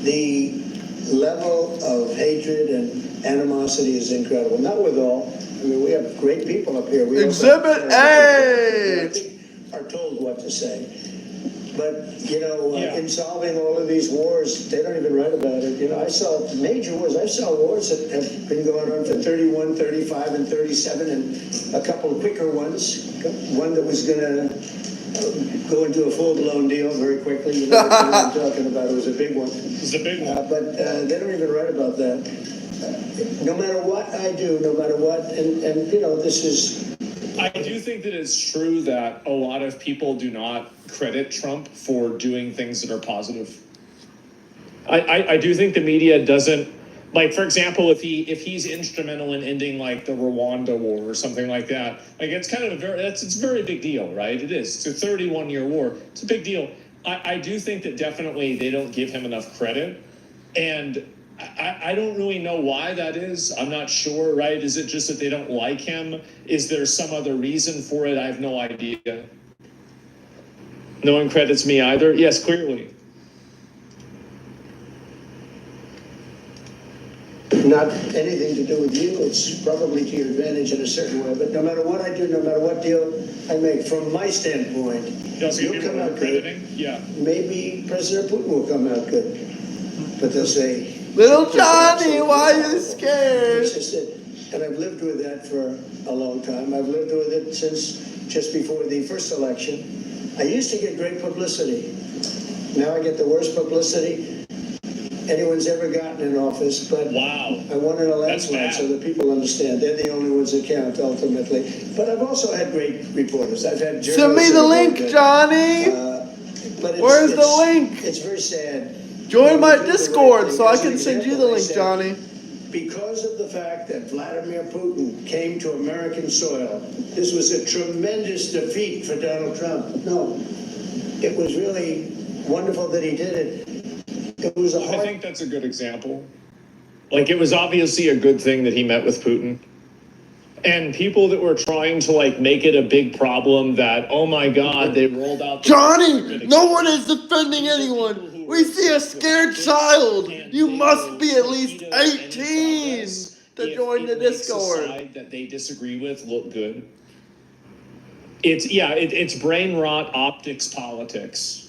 The level of hatred and animosity is incredible. Not with all. I mean, we have great people up here. We Exhibit A! are told what to say. But, in solving all of these wars, they don't even write about it. I saw major wars. I saw wars that have been going on for 31, 35, and 37, and a couple of quicker ones. One that was going to go into a full-blown deal very quickly. You know what I'm talking about. It was a big one. It was a big one. But they don't even write about that. No matter what I do, no matter what, and this is... I do think that it's true that a lot of people do not credit Trump for doing things that are positive. I do think the media doesn't, like, for example, if he's instrumental in ending like the Rwanda war or something like that, like it's kind of it's a very big deal, right? It is. It's a 31-year war. It's a big deal. I do think that definitely they don't give him enough credit, and I don't really know why that is. I'm not sure, right? Is it just that they don't like him? Is there some other reason for it? I have no idea. No one credits me either. Yes, clearly. not anything to do with you. It's probably to your advantage in a certain way. But no matter what I do, no matter what deal I make, from my standpoint, you'll come out good. Yeah. Maybe President Putin will come out good. But they'll say, Little Johnny, why are you scared? it's just it. And I've lived with that for a long time. I've lived with it since just before the first election. I used to get great publicity. Now I get the worst publicity anyone's ever gotten in office, but wow. I won in a landslide so that people understand. They're the only ones that count, ultimately. But I've also had great reporters. I've had journalists. Send me the link, Johnny. But Where's the link? It's very sad. Join my Discord so I can send you the link, Johnny. Because of the fact that Vladimir Putin came to American soil, this was a tremendous defeat for Donald Trump. No, it was really wonderful that he did it. It was a hard... I think that's a good example. Like, it was obviously a good thing that he met with Putin. And people that were trying to, like, make it a big problem that, oh my God, they rolled out... Johnny, no one is defending anyone. We see a scared child. You must be at least 18 to join the Discord. Side that they disagree with look good. It's brain rot, optics, politics.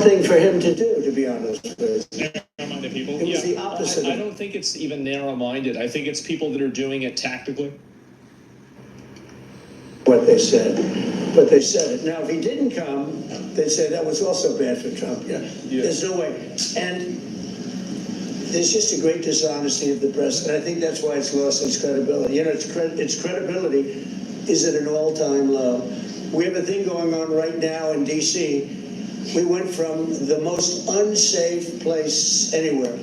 thing for him to do, to be honest with you. Narrow-minded people. It was the opposite. I don't think it's even narrow-minded. I think it's people that are doing it tactically. What they said, but they said it. Now, if he didn't come, they'd say that was also bad for Trump. Yeah. There's no way. And there's just a great dishonesty of the press, and I think that's why it's lost its credibility. You know, its credibility is at an all-time low. We have a thing going on right now in D.C. We went from the most unsafe place anywhere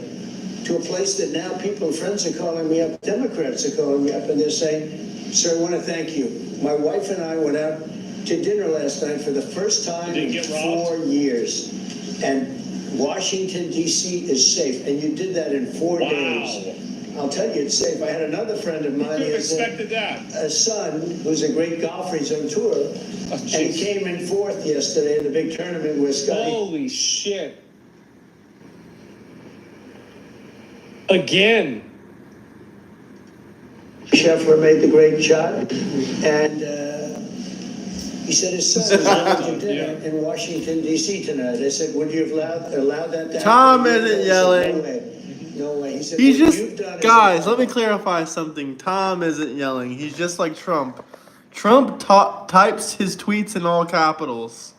to a place that now people, friends are calling me up, Democrats are calling me up, and they're saying, sir, I want to thank you. My wife and I went out to dinner last night for the first time in 4 years. And Washington, D.C. is safe. And you did that in 4 days. I'll tell you, it's safe. I had another friend of mine. Who expected that? A son who's a great golfer. He's on tour. And he came in fourth yesterday in the big tournament with Scotty. Holy shit. Again. Scheffler made the great shot, and he said his son was going to dinner in Washington, D.C. tonight. I said, would you have allowed that to happen? Tom isn't yelling. No way. He said, He's just, guys, let me clarify something. Tom isn't yelling. He's just like Trump. Trump types his tweets in all capitals.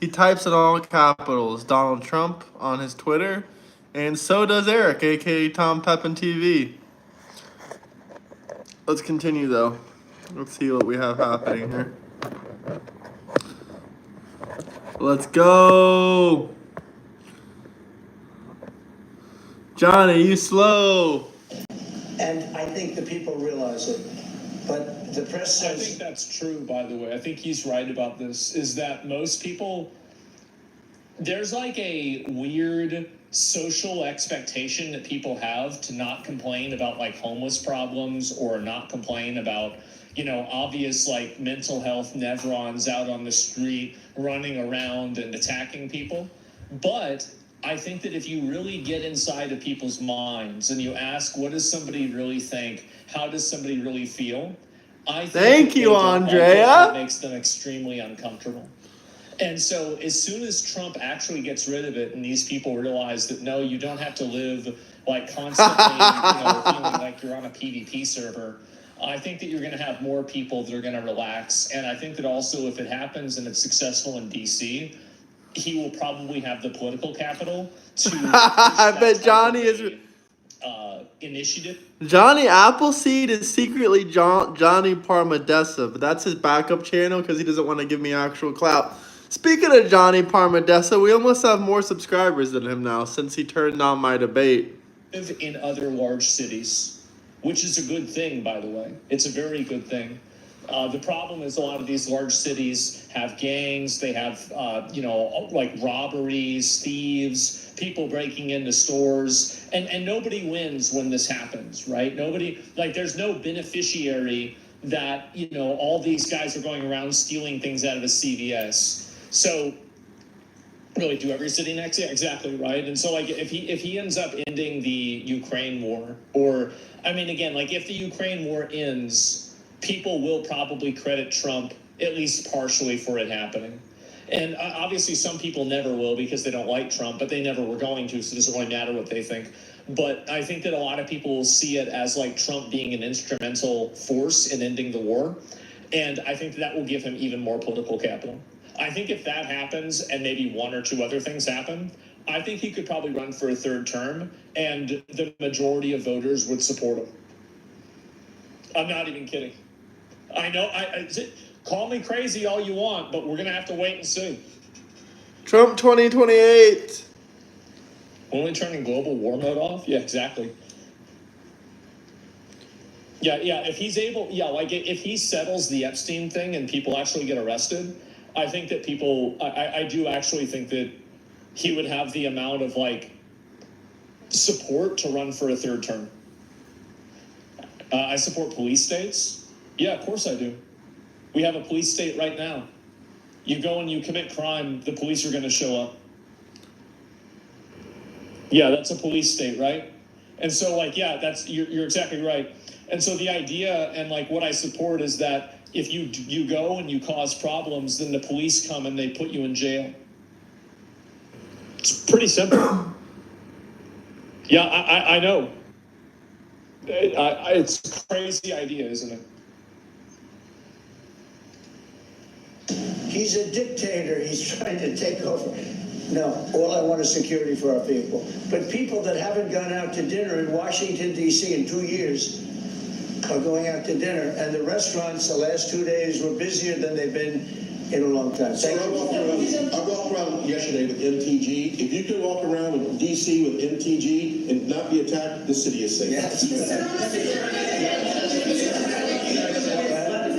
He types in all capitals. Donald Trump on his Twitter, and so does Eric, a.k.a. Tom Pepin TV. Let's continue, though. Let's see what we have happening here. Let's go. Johnny, you slow. And I think the people realize it. But the press says... I think that's true, by the way. I think he's right about this, is that most people... There's like a weird social expectation that people have to not complain about like homeless problems or not complain about, you know, obvious like mental health nevrons out on the street running around and attacking people. But I think that if you really get inside of people's minds and you ask, what does somebody really think? How does somebody really feel? I think Thank you, Andrea. That makes them extremely uncomfortable. And so as soon as Trump actually gets rid of it and these people realize that, no, you don't have to live like constantly, feeling like you're on a PvP server, I think that you're going to have more people that are going to relax. And I think that also if it happens and it's successful in D.C., he will probably have the political capital to I bet Johnny is... initiative. Johnny Appleseed is secretly Johnny Parmadessa, but that's his backup channel because he doesn't want to give me actual clout. Speaking of Johnny Parmadessa, we almost have more subscribers than him now since he turned on my debate. In other large cities, which is a good thing, by the way. It's a very good thing. The problem is a lot of these large cities have gangs. They have, like robberies, thieves, people breaking into stores, and nobody wins when this happens, right? Nobody, like, there's no beneficiary that, all these guys are going around stealing things out of a CVS. So really do every city next. Yeah, exactly, right. And so like if he ends up ending the Ukraine war, or I mean again, like if the Ukraine war ends, people will probably credit Trump at least partially for it happening. And obviously some people never will because they don't like Trump, but they never were going to, so it doesn't really matter what they think. But I think that a lot of people will see it as like Trump being an instrumental force in ending the war. And I think that will give him even more political capital. I think if that happens and maybe one or two other things happen, I think he could probably run for a third term and the majority of voters would support him. I'm not even kidding. I know, call me crazy all you want, but we're going to have to wait and see. Trump 2028. Only turning global war mode off? Yeah, exactly. Yeah, if he's able, like if he settles the Epstein thing and people actually get arrested, I think that I do actually think that he would have the amount of like support to run for a third term. I support police states. Yeah, of course I do. We have a police state right now. You go and you commit crime, the police are going to show up. Yeah, that's a police state, right? And so like, yeah, you're exactly right. And so the idea and like what I support is that if you go and you cause problems, then the police come and they put you in jail. It's pretty simple. Yeah, I know. It's a crazy idea, isn't it? He's a dictator. He's trying to take over. No, all I want is security for our people. But people that haven't gone out to dinner in Washington, D.C. in 2 years are going out to dinner. And the restaurants the last 2 days were busier than they've been in a long time. So I walked around yesterday with MTG. If you can walk around with D.C. with MTG and not be attacked, the city is safe. Yes.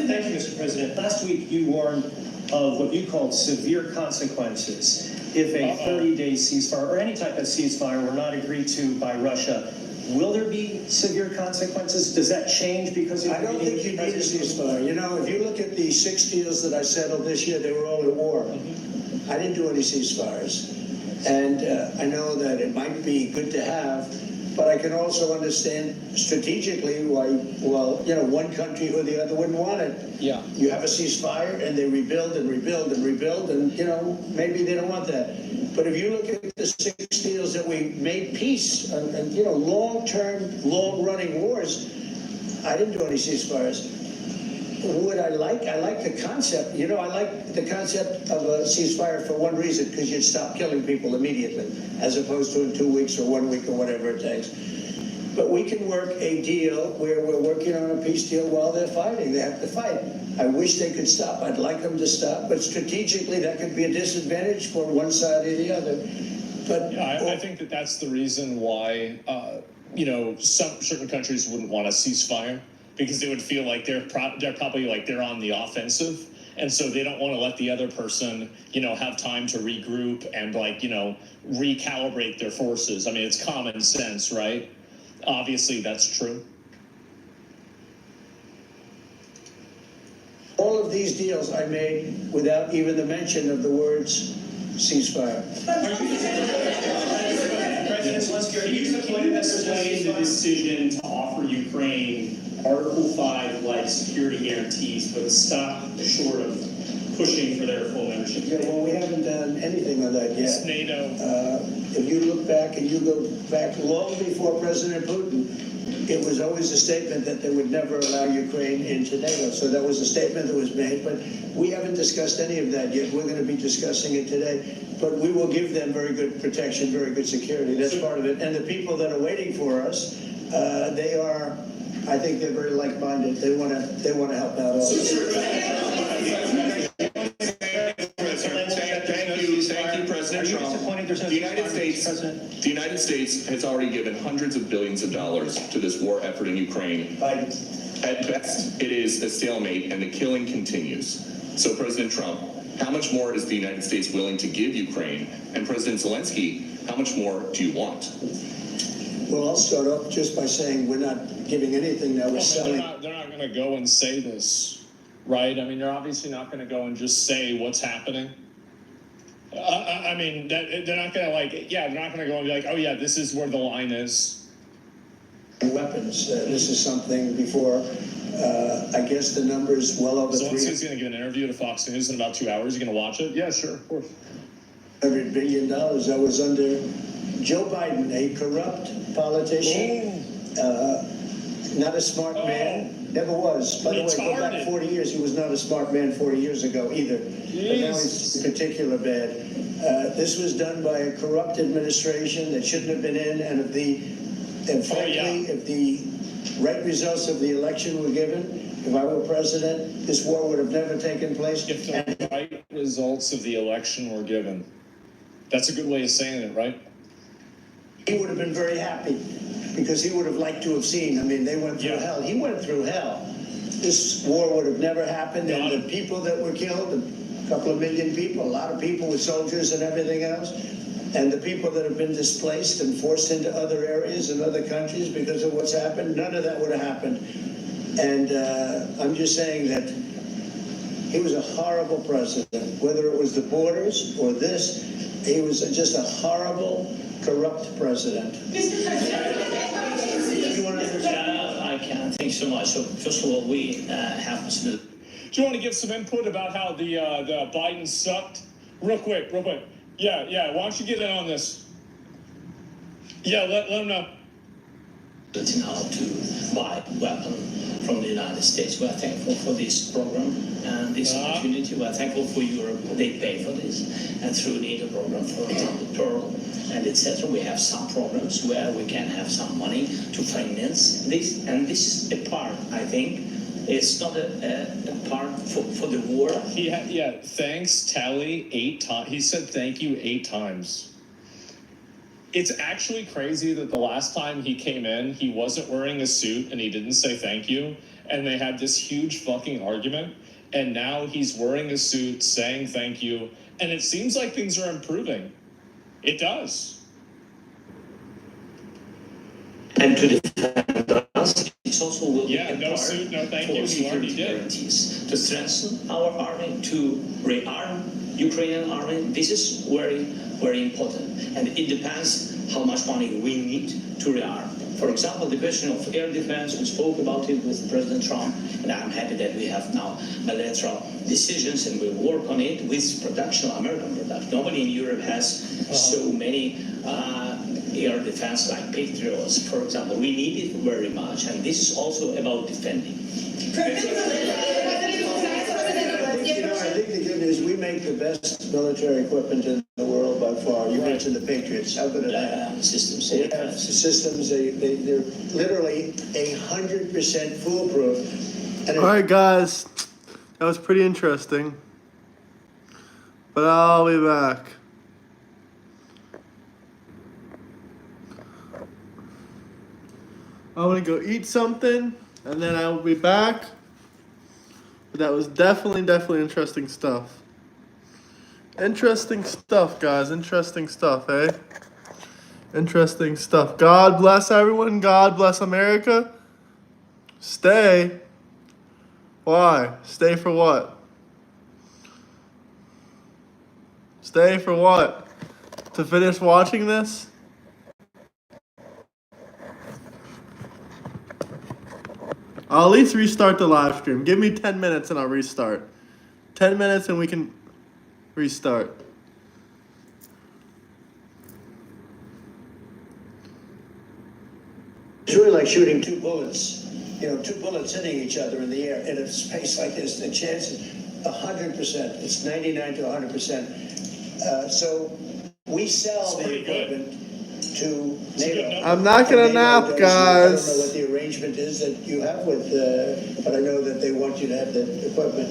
Thank you, Mr. President. Last week you warned of what you called severe consequences if a 30-day ceasefire or any type of ceasefire were not agreed to by Russia. Will there be severe consequences? Does that change because of I don't think you need a ceasefire. You know, if you look at the 6 deals that I settled this year, they were all at war. I didn't do any ceasefires. And I know that it might be good to have, but I can also understand strategically why, well, you know, one country or the other wouldn't want it. Yeah. You have a ceasefire and they rebuild and rebuild and rebuild, and, you know, maybe they don't want that. But if you look at the 6 deals that we made peace and you know, long-term, long-running wars, I didn't do any ceasefires. What I like the concept. You know, I like the concept of a ceasefire for one reason, because you'd stop killing people immediately, as opposed to in 2 weeks or 1 week or whatever it takes. But we can work a deal where we're working on a peace deal while they're fighting. They have to fight. I wish they could stop. I'd like them to stop. But strategically, that could be a disadvantage for one side or the other. But yeah, I think that that's the reason why, you know, certain countries wouldn't want a ceasefire, because they would feel like they're probably like they're on the offensive. And so they don't want to let the other person, you know, have time to regroup and like, you know, recalibrate their forces. I mean, it's common sense, right? Obviously, that's true. all of these deals I made without even the mention of the words ceasefire. President Zelensky, are you supporting the decision to offer Ukraine Article 5 like security guarantees, but stop short of pushing for their full membership? Yeah, well, we haven't done anything on that yet. It's NATO. If you look back and you go back long before President Putin, it was always a statement that they would never allow Ukraine into NATO. So that was a statement that was made, but we haven't discussed any of that yet. We're going to be discussing it today. But we will give them very good protection, very good security. That's part of it. And the people that are waiting for us, they are, I think they're very like-minded. They want to help out also. Thank you, President Trump. The United States has already given hundreds of billions of dollars to this war effort in Ukraine. At best, it is a stalemate, and the killing continues. So, President Trump, how much more is the United States willing to give Ukraine? And President Zelensky, how much more do you want? Well, I'll start off just by saying we're not giving anything now. We're selling. They're not going to go and say this, right? I mean, they're obviously not going to go and just say what's happening. I mean, they're not gonna they're not gonna go and be like, oh yeah, this is where the line is. Weapons. This is something before. I guess the number's well over Zelensky's going to give an interview to Fox News in about 2 hours. You going to watch it? Yeah, sure, of course. $100 billion. That was under Joe Biden, a corrupt politician, not a smart man, never was. By the way, go back 40 years, he was not a smart man 40 years ago either. Jeez. But now he's particular bad. This was done by a corrupt administration that shouldn't have been in, and frankly, if the right results of the election were given, if I were president, this war would have never taken place. If the right results of the election were given. That's a good way of saying it, right? He would have been very happy because he would have liked to have seen. I mean, they went through hell. He went through hell. This war would have never happened. And the people that were killed, a couple of million people, a lot of people with soldiers and everything else, and the people that have been displaced and forced into other areas and other countries because of what's happened, none of that would have happened. And I'm just saying that he was a horrible president, whether it was the borders or this, he was just a horrible, corrupt president. I can't think so much. So first of all, we have to. Do you want to give some input about how the Biden sucked? Real quick. Yeah. Why don't you get in on this? Yeah, let them know. Now to buy weapons from the United States. We are thankful for this program and this opportunity. We are thankful for Europe. They pay for this. And through the ITER program, for example, Pearl and etc., we have some programs where we can have some money to finance this. And this is a part, I think. It's not a part for the war. Thanks, Tally, 8 times. He said thank you 8 times. It's actually crazy that the last time he came in, he wasn't wearing a suit and he didn't say thank you. And they had this huge fucking argument. And now he's wearing a suit, saying thank you. And it seems like things are improving. It does. And to defend us, it also will be a no part suit, no thank for you. security guarantees to strengthen our army, to rearm Ukrainian army. This is very, very important. And it depends how much money we need to rearm. For example, the question of air defense, we spoke about it with President Trump, and I'm happy that we have now bilateral decisions and we work on it with production, American production. Nobody in Europe has so many air defense like Patriots, for example. We need it very much, and this is also about defending. I think the good news, we make the best military equipment in the world by far. You mentioned the Patriots. How good are they? Systems. They have systems. They're literally 100% foolproof. All right, guys, that was pretty interesting. But I'll be back. I'm gonna go eat something, and then I will be back. But that was definitely interesting stuff. Interesting stuff, guys. Interesting stuff, eh? Interesting stuff. God bless everyone. God bless America. Stay. Why? Stay for what? Stay for what? To finish watching this? I'll at least restart the live stream. Give me 10 minutes and I'll restart. 10 minutes and we can restart. It's really like shooting 2 bullets. You know, 2 bullets hitting each other in the air in a space like this. The chance is 100%. It's 99 to 100%. So we sell the equipment to NATO. I'm not gonna nap, guys. I don't know what the arrangement is that you have with, but I know that they want you to have the equipment.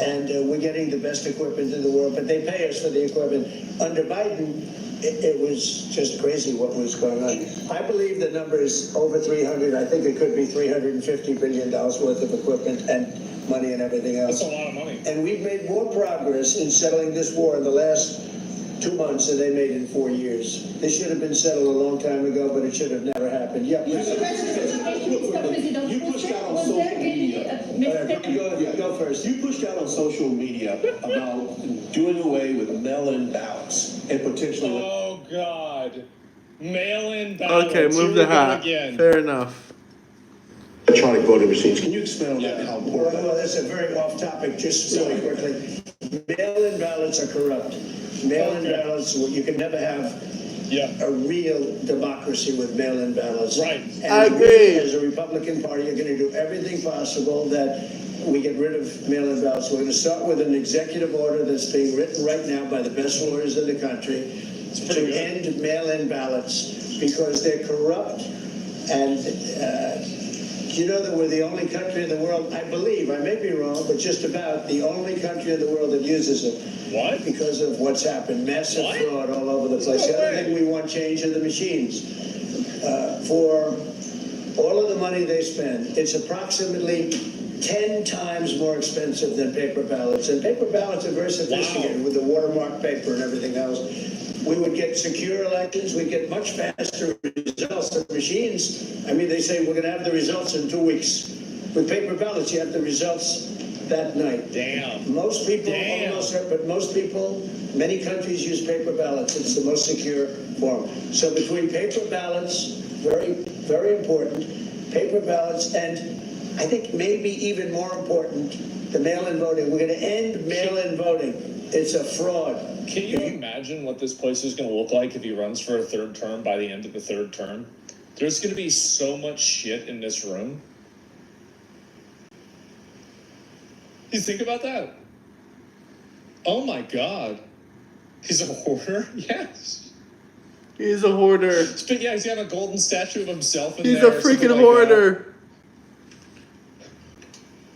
And we're getting the best equipment in the world, but they pay us for the equipment. Under Biden, it was just crazy what was going on. I believe the number is over 300. I think it could be $350 billion worth of equipment and money and everything else. That's a lot of money. And we've made more progress in settling this war in the last 2 months and they made it in 4 years. This should have been settled a long time ago, but it should have never happened. Yeah. You pushed out on social media. Go first. You pushed out on social media about doing away with mail-in ballots and potentially. Oh, God. Mail-in ballots. Okay, move Here the we go hat. again. Fair enough. Electronic voting machines. Can you expand on that and how Well, important? well, that's a very off topic, just really quickly. Mail-in ballots are corrupt. Mail-in ballots, well, you can never have a real democracy with mail-in ballots. Right. And I agree. As a Republican Party, you're going to do everything possible that we get rid of mail-in ballots. We're going to start with an executive order that's being written right now by the best lawyers in the country to end mail-in ballots because they're corrupt. And you know that we're the only country in the world, I believe, I may be wrong, but just about the only country in the world that uses it. What? Because of what's happened, massive fraud all over the place. The other thing we want change in the machines. For all of the money they spend, it's approximately 10 times more expensive than paper ballots. And paper ballots are very sophisticated with the watermark paper and everything else. We would get secure elections. We'd get much faster results. The machines, I mean, they say we're going to have the results in 2 weeks. With paper ballots, you have the results that night. Damn. Most people, Damn. but most people, many countries use paper ballots. It's the most secure form. So between paper ballots, very, very important, paper ballots, and I think maybe even more important, the mail-in voting. We're going to end mail-in voting. It's a fraud. Can you imagine what this place is going to look like if he runs for a third term by the end of the third term? There's going to be so much shit in this room. You think about that? Oh my God. He's a hoarder? Yes. He's a hoarder. But yeah, he's got a golden statue of himself in He's there. a or something freaking like hoarder.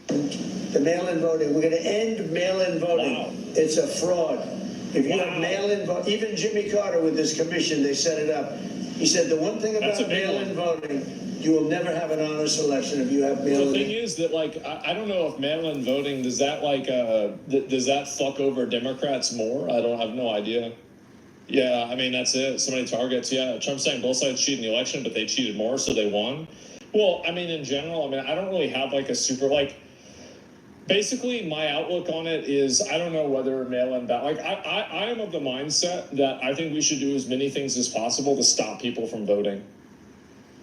The mail-in voting. We're going to end mail-in voting. Wow. It's a fraud. If you have mail-in voting, even Jimmy Carter with this commission, they set it up. He said the one thing That's about a big mail-in one. voting, you will never have an honest election if you have Well, mail-in. the thing is that, like, I don't know if mail-in voting, does that, like, does that fuck over Democrats more? I have no idea. Yeah, I mean, that's it. So many targets. Yeah, Trump's saying both sides cheated in the election, but they cheated more, so they won. Well, I mean, in general, I mean, I don't really have, like, a super, like, basically, my outlook on it is I don't know whether mail-in ballot. Like I am of the mindset that I think we should do as many things as possible to stop people from voting.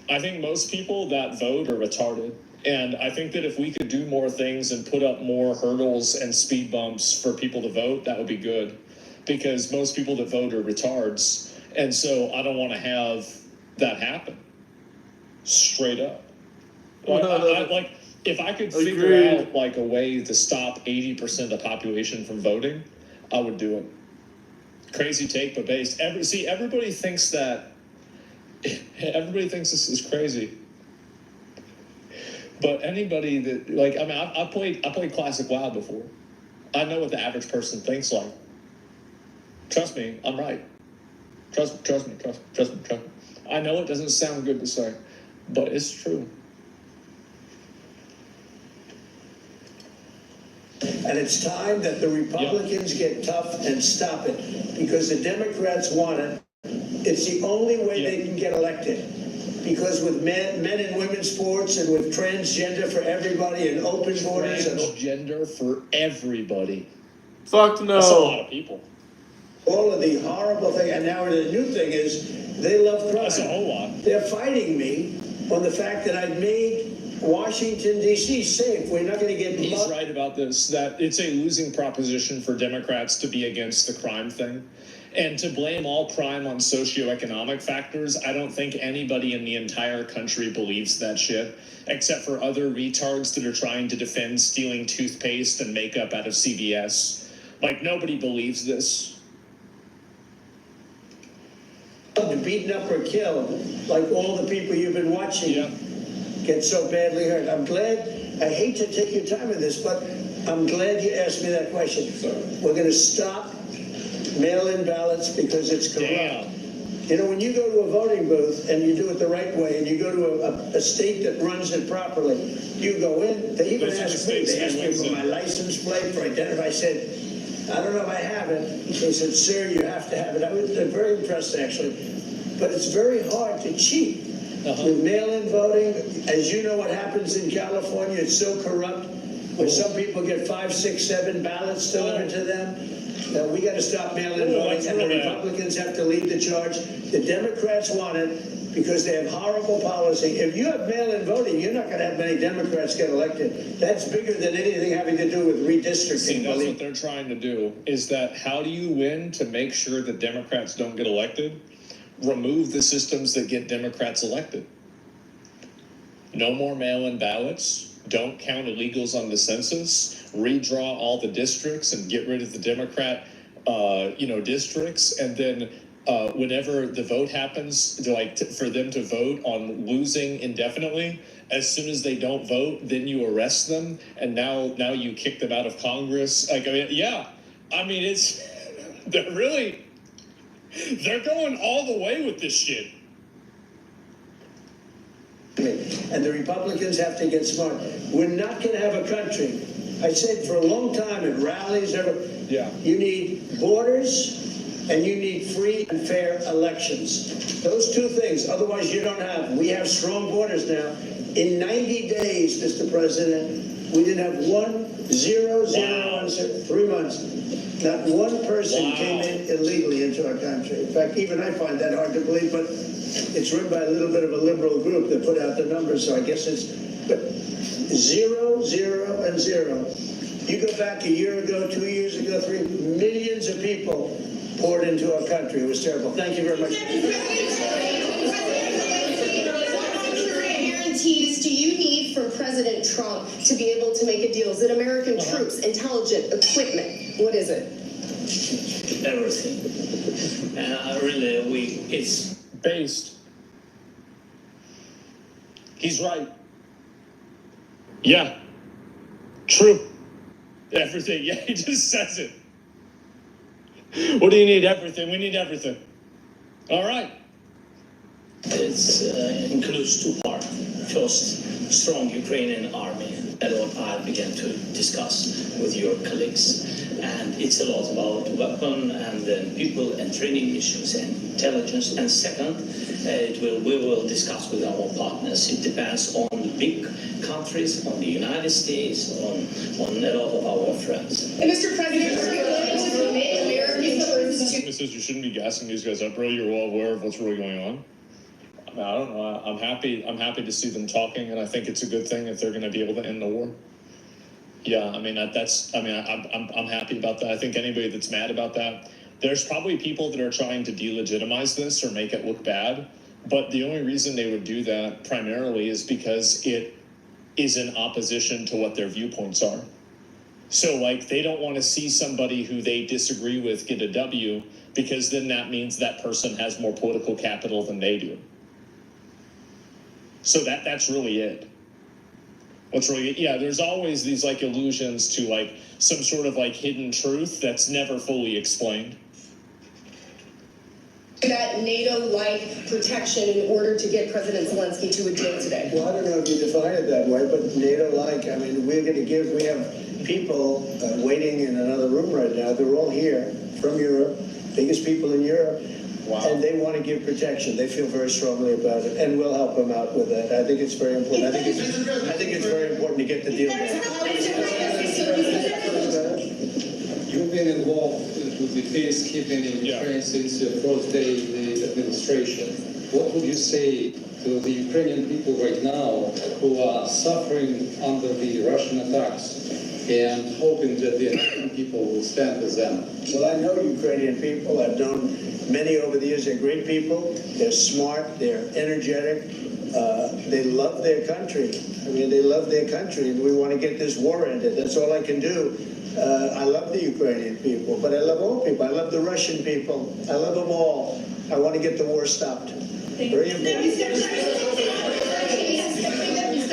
I think most people that vote are retarded, and I think that if we could do more things and put up more hurdles and speed bumps for people to vote, that would be good, because most people that vote are retards, and so I don't want to have that happen. Straight up, like. If I could figure Agreed. out like a way to stop 80% of the population from voting, I would do it. Crazy take, but based. Everybody thinks that. Everybody thinks this is crazy. But anybody that like, I mean, I played Classic WoW before. I know what the average person thinks like. Trust me, I'm right. Trust me. I know it doesn't sound good to say, but it's true. And it's time that the Republicans get tough and stop it, because the Democrats want it. It's the only way they can get elected. Because with men and women's sports and with transgender for everybody and open borders and Transgender for everybody. Fuck no. That's a lot of people. all of the horrible thing, and now the new thing is they love crime. That's a whole lot. They're fighting me on the fact that I've made Washington, D.C. safe. We're not going to get... He's right about this, that it's a losing proposition for Democrats to be against the crime thing. And to blame all crime on socioeconomic factors, I don't think anybody in the entire country believes that shit, except for other retards that are trying to defend stealing toothpaste and makeup out of CVS. Like, nobody believes this. Beaten up or killed, like all the people you've been watching get so badly hurt. I'm glad, I hate to take your time with this, but I'm glad you asked me that question. We're going to stop mail-in ballots because it's corrupt. You know, when you go to a voting booth and you do it the right way, and you go to a state that runs it properly, you go in, they even ask me, they asked me for my license plate, for identity. I said, I don't know if I have it. They said, sir, you have to have it. I was very impressed, actually. But it's very hard to cheat. With mail-in voting, as you know what happens in California, it's so corrupt, where some people get 5, 6, 7 ballots delivered to them. Now, we got to stop mail-in voting, and the Republicans have to lead the charge. The Democrats want it because they have horrible policy. If you have mail-in voting, you're not going to have many Democrats get elected. That's bigger than anything having to do with redistricting. See, that's what they're trying to do, is that how do you win to make sure that Democrats don't get elected? Remove the systems that get Democrats elected. No more mail-in ballots. Don't count illegals on the census. Redraw all the districts and get rid of the Democrat, districts. And then whenever the vote happens, for them to vote on losing indefinitely, as soon as they don't vote, then you arrest them, and now you kick them out of Congress. It's they're going all the way with this shit. And the Republicans have to get smart. We're not going to have a country. I said for a long time in rallies, you need borders and you need free and fair elections. Those two things, otherwise you don't have. We have strong borders now. In 90 days, Mr. President, we didn't have 3 months. Not one person came in illegally into our country. In fact, even I find that hard to believe, but it's run by a little bit of a liberal group that put out the numbers, so I guess it's 0, 0, and 0. You go back a year ago, 2 years ago, 3 millions of people poured into our country. It was terrible. Thank you very much. Guarantees do you need from President Trump to be able to make a deal? Is it American troops, intelligence, equipment? What is it? Everything. It's based. He's right. Yeah. True. Everything. Yeah, he just says it. What do you need? Everything. We need everything. All right. It includes two parts. First, strong Ukrainian army. That what I began to discuss with your colleagues. And it's a lot about weapon and then people and training issues and intelligence. And second, we will discuss with our partners. It depends on the big countries, on the United States, on a lot of our friends. And Mr. President, are you willing to commit American troops to... It says you shouldn't be gassing these guys up, bro. You're well aware of what's really going on. I don't know. I'm happy to see them talking, and I think it's a good thing if they're going to be able to end the war. Yeah, I'm happy about that. I think anybody that's mad about that, there's probably people that are trying to delegitimize this or make it look bad, but the only reason they would do that primarily is because it is in opposition to what their viewpoints are. So, they don't want to see somebody who they disagree with get a W, because then that means that person has more political capital than they do. So that's really it. There's always these allusions to some sort of hidden truth that's never fully explained. That NATO-like protection in order to get President Zelensky to a deal today? Well, I don't know if you define it that way, but NATO-like, we have people waiting in another room right now. They're all here from Europe, biggest people in Europe. Wow. And they want to give protection. They feel very strongly about it, and we'll help them out with that. I think it's very important. I think it's very important to get the deal done. You've been involved with the peacekeeping in Ukraine since the first day of the administration. What would you say to the Ukrainian people right now who are suffering under the Russian attacks and hoping that the American people will stand with them? Well, I know Ukrainian people. I've known many over the years. They're great people. They're smart. They're energetic. They love their country. They love their country, and we want to get this war ended. That's all I can do. I love the Ukrainian people, but I love all people. I love the Russian people. I love them all. I want to get the war stopped. Very important.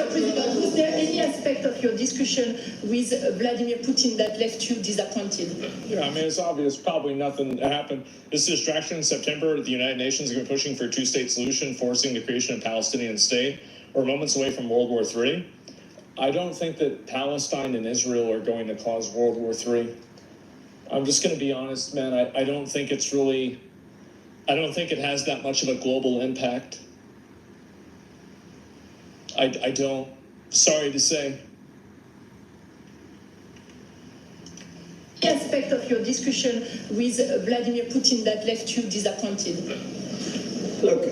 Was there any aspect of your discussion with Vladimir Putin that left you disappointed? Yeah, it's obvious. Probably nothing happened. This distraction in September, the United Nations have been pushing for a two-state solution, forcing the creation of a Palestinian state. We're moments away from World War III. I don't think that Palestine and Israel are going to cause World War III. I'm just going to be honest, man. I don't think it's really, I don't think it has that much of a global impact. I don't. Sorry to say. Aspect of your discussion with Vladimir Putin that left you disappointed? Look,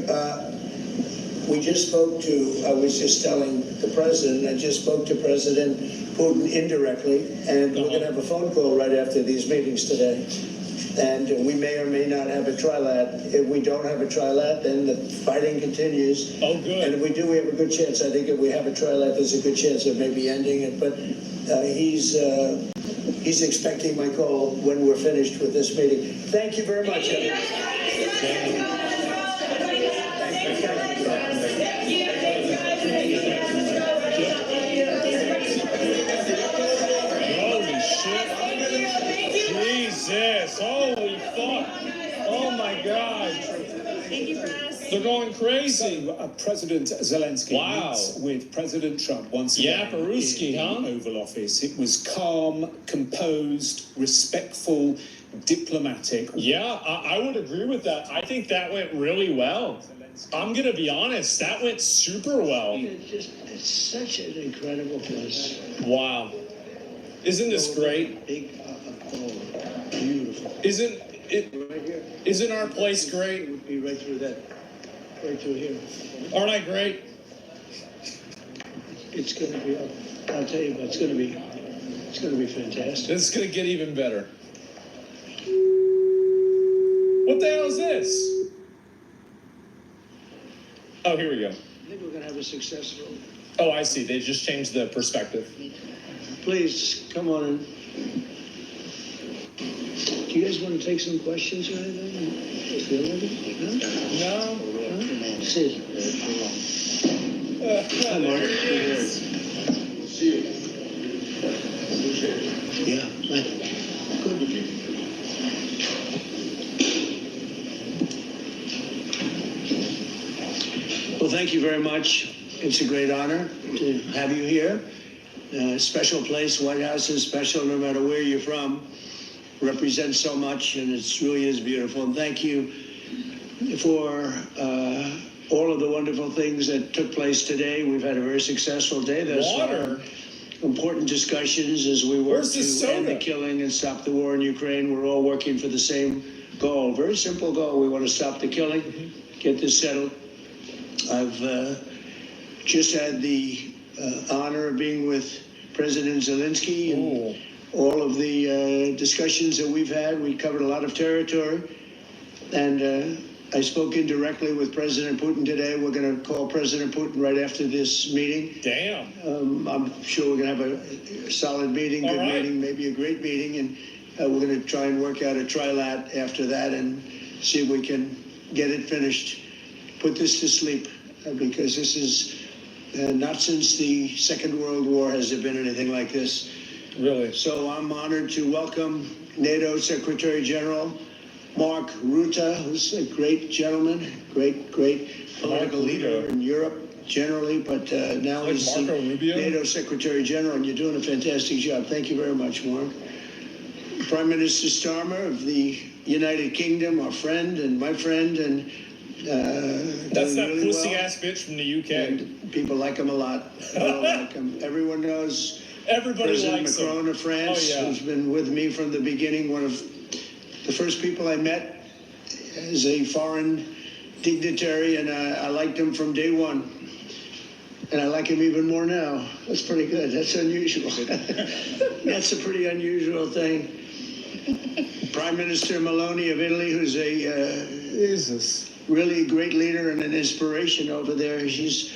we just spoke to, I was just telling the president, I just spoke to President Putin indirectly, and we're going to have a phone call right after these meetings today. And we may or may not have a trilat. If we don't have a trilat, then the fighting continues. Oh, good. And if we do, we have a good chance. I think if we have a trilat, there's a good chance of maybe ending it. But he's expecting my call when we're finished with this meeting. Thank you very much. Holy shit. Jesus. Holy fuck. Oh my God. They're going crazy. President Zelensky meets with President Trump once again Paruski, in the Oval Office. It was calm, composed, respectful, diplomatic. Yeah, I would agree with that. I think that went really well. I'm going to be honest. That went super well. It's such an incredible place. Wow. Isn't this great? Beautiful. Isn't our place great? It would be right through that, right through here. Aren't I great? It's going to be, I'll tell you, it's going to be fantastic. It's going to get even better. What the hell is this? Oh, here we go. I think we're going to have a successful. Oh, I see. They just changed the perspective. Please, come on in. Do you guys want to take some questions or anything? No. Sid. Hi, Mark. See you. Yeah. Good. Well, thank you very much. It's a great honor to have you here. Special place. White House is special no matter where you're from. Represents so much, and it really is beautiful. And thank you for all of the wonderful things that took place today. We've had a very successful day thus far. Important discussions as we work to end the killing and stop the war in Ukraine. We're all working for the same goal. Very simple goal. We want to stop the killing, get this settled. I've just had the honor of being with President Zelensky and all of the discussions that we've had. We covered a lot of territory, and I spoke indirectly with President Putin today. We're going to call President Putin right after this meeting. Damn. I'm sure we're going to have a solid meeting, good meeting, maybe a great meeting, and we're going to try and work out a trilat after that and see if we can get it finished, put this to sleep, because this is not since the Second World War has there been anything like this. Really? So I'm honored to welcome NATO Secretary General Mark Rutte, who's a great gentleman, great political leader in Europe generally, but now like he's Marco Rubio? NATO Secretary General, and you're doing a fantastic job. Thank you very much, Mark. Prime Minister Starmer of the United Kingdom, our friend and my friend, and that's that really pussy well. ass bitch from the UK. And people like him a lot. They all like him. Everyone knows. Everybody President likes Macron him. of France, who's been with me from the beginning, one of the first people I met as a foreign dignitary, and I liked him from day one. And I like him even more now. That's pretty good. That's unusual. That's a pretty unusual thing. Prime Minister Meloni of Italy, who's a really great leader and an inspiration over there. She's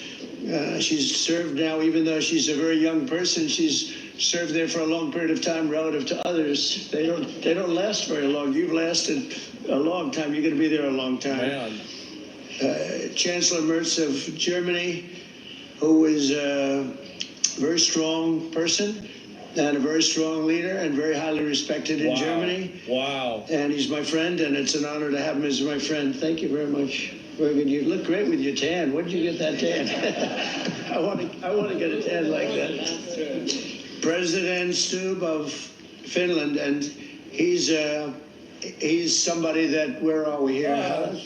served now, even though she's a very young person, she's served there for a long period of time relative to others. They don't last very long. You've lasted a long time. You're going to be there a long time. Man. Chancellor Merz of Germany, who is a very strong person and a very strong leader and very highly respected in Germany. Wow. And he's my friend, and it's an honor to have him as my friend. Thank you very much. Very good. You look great with your tan. Where did you get that tan? I want to get a tan like that. President Stubb of Finland, and He's somebody that, where are we here?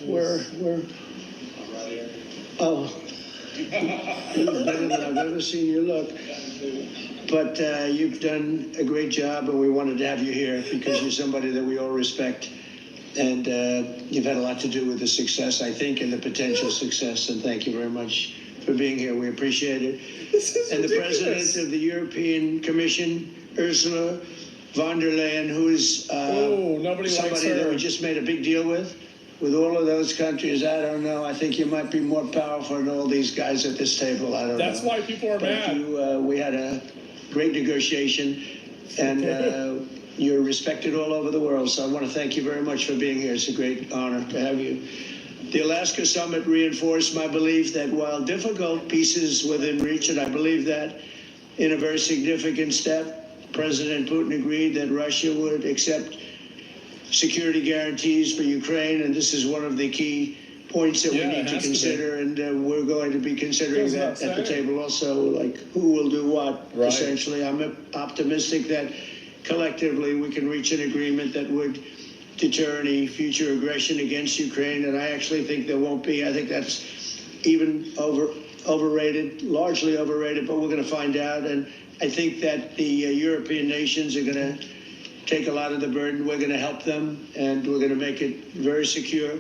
We're oh, better than I've ever seen you look. But you've done a great job, and we wanted to have you here because you're somebody that we all respect. And you've had a lot to do with the success, I think, and the potential success. And thank you very much for being here. We appreciate it. And the President of the European Commission, Ursula von der Leyen, who is somebody that we just made a big deal with all of those countries. I don't know. I think you might be more powerful than all these guys at this table. I don't know. That's why people are mad. We had a great negotiation, and you're respected all over the world. So I want to thank you very much for being here. It's a great honor to have you. The Alaska Summit reinforced my belief that while difficult, peace is within reach, and I believe that in a very significant step, President Putin agreed that Russia would accept security guarantees for Ukraine, and this is one of the key points that we need to consider, and we're going to be considering that at the table also, like who will do what, essentially. I'm optimistic that collectively we can reach an agreement that would deter any future aggression against Ukraine, and I actually think there won't be. I think that's even overrated, largely overrated, but we're going to find out. And I think that the European nations are going to take a lot of the burden. We're going to help them, and we're going to make it very secure.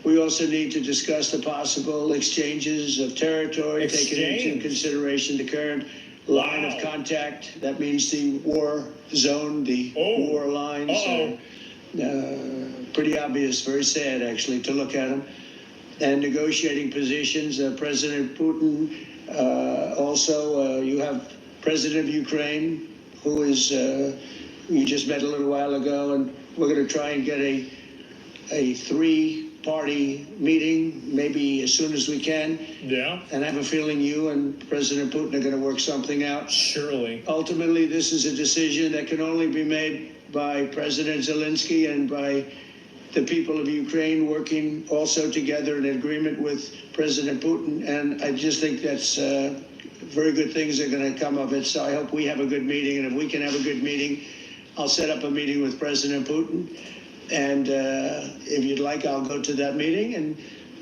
We also need to discuss the possible exchanges of territory, taking into consideration the current line of contact. That means the war zone, the war lines are pretty obvious, very sad actually to look at them. And negotiating positions, President Putin, also you have President of Ukraine, who is, you just met a little while ago, and we're going to try and get a three-party meeting, maybe as soon as we can. Yeah. And I have a feeling you and President Putin are going to work something out. Surely. Ultimately, this is a decision that can only be made by President Zelensky and by the people of Ukraine working also together in agreement with President Putin. And I just think that's very good things are going to come of it. So I hope we have a good meeting. And if we can have a good meeting, I'll set up a meeting with President Putin. And if you'd like, I'll go to that meeting. And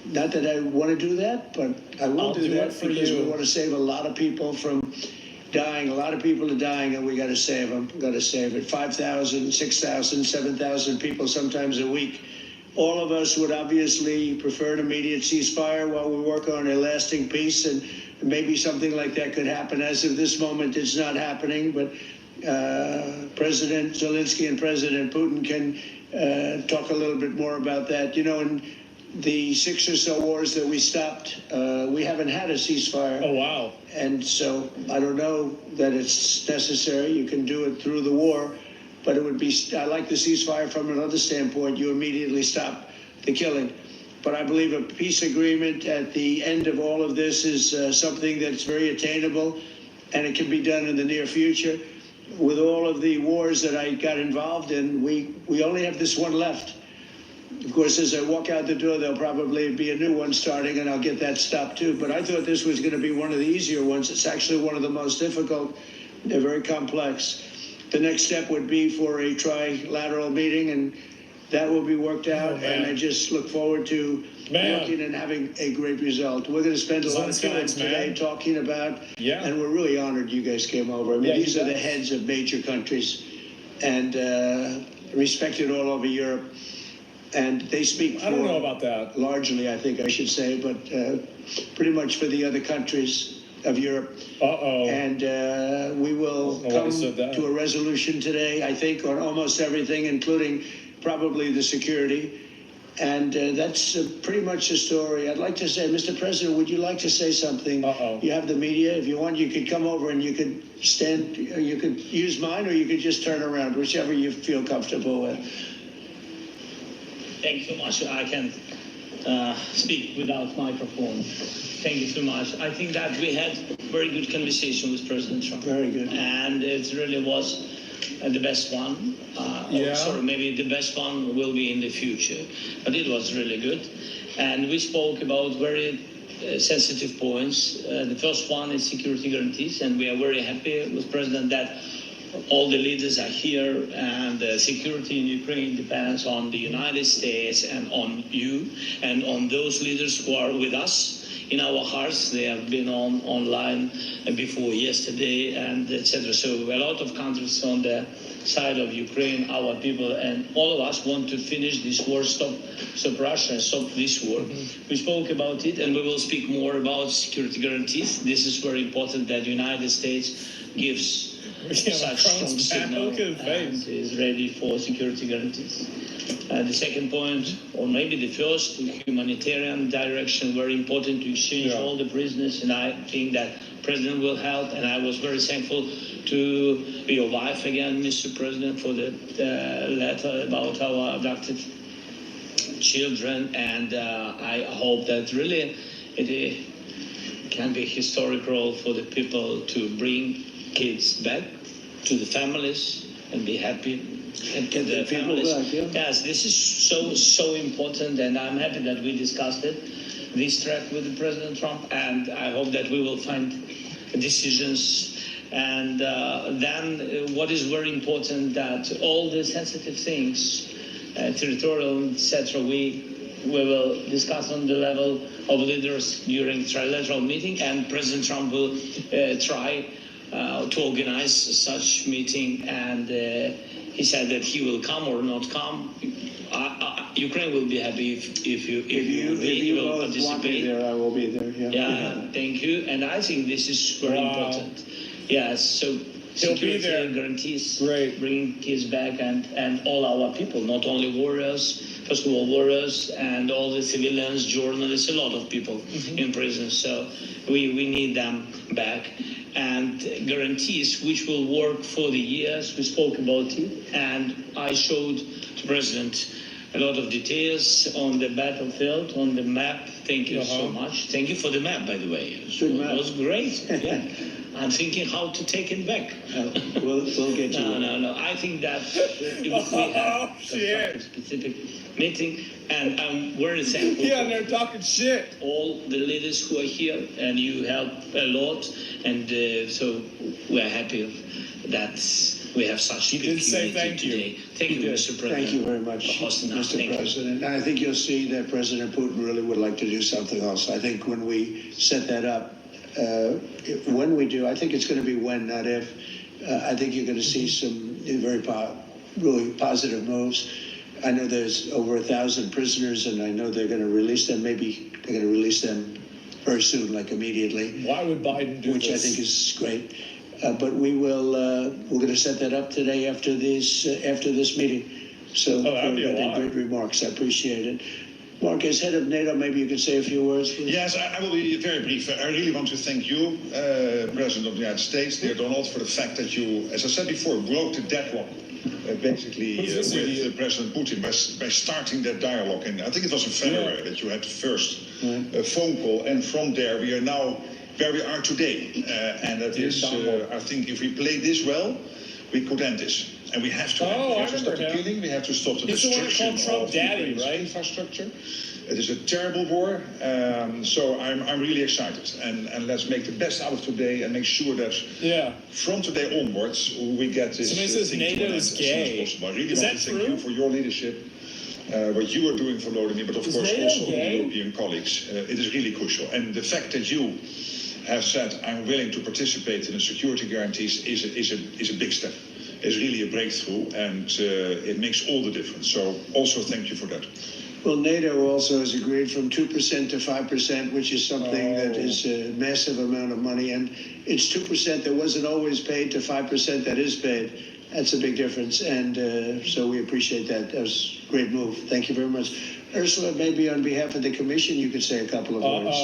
not that I want to do that, but I will do that because we want to save a lot of people from dying. A lot of people are dying, and we got to save them. Got to save it. 5,000, 6,000, 7,000 people sometimes a week. All of us would obviously prefer an immediate ceasefire while we work on a lasting peace, and maybe something like that could happen. As of this moment, it's not happening, but President Zelensky and President Putin can talk a little bit more about that. You know, in the 6 or so wars that we stopped, we haven't had a ceasefire. Oh, wow. And so I don't know that it's necessary. You can do it through the war, but it would be, I like the ceasefire from another standpoint. You immediately stop the killing. But I believe a peace agreement at the end of all of this is something that's very attainable, and it can be done in the near future. With all of the wars that I got involved in, we only have this one left. Of course, as I walk out the door, there'll probably be a new one starting, and I'll get that stopped too. But I thought this was going to be one of the easier ones. It's actually one of the most difficult. They're very complex. The next step would be for a trilateral meeting, and that will be worked out. And I just look forward to working and having a great result. We're going to spend a lot of time today talking about, and we're really honored you guys came over. I mean, these are the heads of major countries, and respected all over Europe. And they speak for, I don't know about that. Largely, I think I should say, but pretty much for the other countries of Europe. And we will come to a resolution today, I think, on almost everything, including probably the security. And that's pretty much the story. I'd like to say, Mr. President, would you like to say something? You have the media. If you want, you could come over and you could stand, you could use mine, or you could just turn around, whichever you feel comfortable with. Thank you so much. I can speak without microphone. Thank you so much. I think that we had very good conversation with President Trump. Very good. And it really was the best one. Sorry, maybe the best one will be in the future. But it was really good. And we spoke about very sensitive points. The first one is security guarantees. And we are very happy with President that all the leaders are here, and security in Ukraine depends on the United States and on you and on those leaders who are with us in our hearts. They have been online before yesterday, and etc. So a lot of countries on the side of Ukraine, our people, and all of us want to finish this war, stop Russia, stop this war. We spoke about it, and we will speak more about security guarantees. This is very important that the United States gives such strong signal and is ready for security guarantees. The second point, or maybe the first, humanitarian direction, very important to exchange all the prisoners, and I think that President will help, and I was very thankful to be your wife again, Mr. President, for the letter about our abducted children, and I hope that really it can be a historic role for the people to bring kids back to the families and be happy. And to the families. Yes, this is so important, and I'm happy that we discussed it, this track with President Trump, and I hope that we will find decisions. And then what is very important, that all the sensitive things, territorial, etc., we will discuss on the level of leaders during trilateral meeting, and President Trump will try to organize such meeting, and he said that he will come or not come. Ukraine will be happy if you will participate. There, I will be there. Yeah, thank you. And I think this is very important. Yes, so security guarantees, bring kids back, and all our people, not only warriors, first of all warriors, and all the civilians, journalists, a lot of people in prison. So we need them back. And guarantees which will work for the years. We spoke about it, and I showed the President a lot of details on the battlefield, on the map. Thank you so much. Thank you for the map, by the way. It was great. Yeah. I'm thinking how to take it back. We'll get you. No. I think that we have a specific meeting, and I'm very thankful. Yeah, they're talking shit. All the leaders who are here, and you help a lot, and so we're happy that we have such good community today. Thank you, Mr. President. Thank you very much, Mr. President. I think you'll see that President Putin really would like to do something else. I think when we set that up, when we do, I think it's going to be when, not if. I think you're going to see some really positive moves. I know there's over 1,000 prisoners, and I know they're going to release them. Maybe they're going to release them very soon, like immediately. Why would Biden do which this? I think is great. But we will. We're going to set that up today after this meeting. So I think great remarks. I appreciate it. Mark, as head of NATO, maybe you can say a few words, please. Yes, I will be very brief. I really want to thank you, President of the United States, dear Donald, for the fact that you, as I said before, broke the deadlock, basically, with President Putin by starting that dialogue. And I think it was in February that you had the first phone call, and from there we are now where we are today. And that is, I think, if we play this well, we could end this. And we have to, stop the killing, we have to stop the destruction of Ukraine's infrastructure. It is a terrible war, so I'm really excited. And let's make the best out of today and make sure that from today onwards we get this thing to an end as soon as possible. I really want to thank you for your leadership, what you are doing for Volodymyr, but of course also the European colleagues. It is really crucial. And the fact that you have said, I'm willing to participate in the security guarantees is a big step. It's really a breakthrough, and it makes all the difference. So also thank you for that. Well, NATO also has agreed from 2% to 5%, which is something that is a massive amount of money. And it's 2% that wasn't always paid to 5% that is paid. That's a big difference. And so we appreciate that. That was a great move. Thank you very much. Ursula, maybe on behalf of the Commission, you could say a couple of words.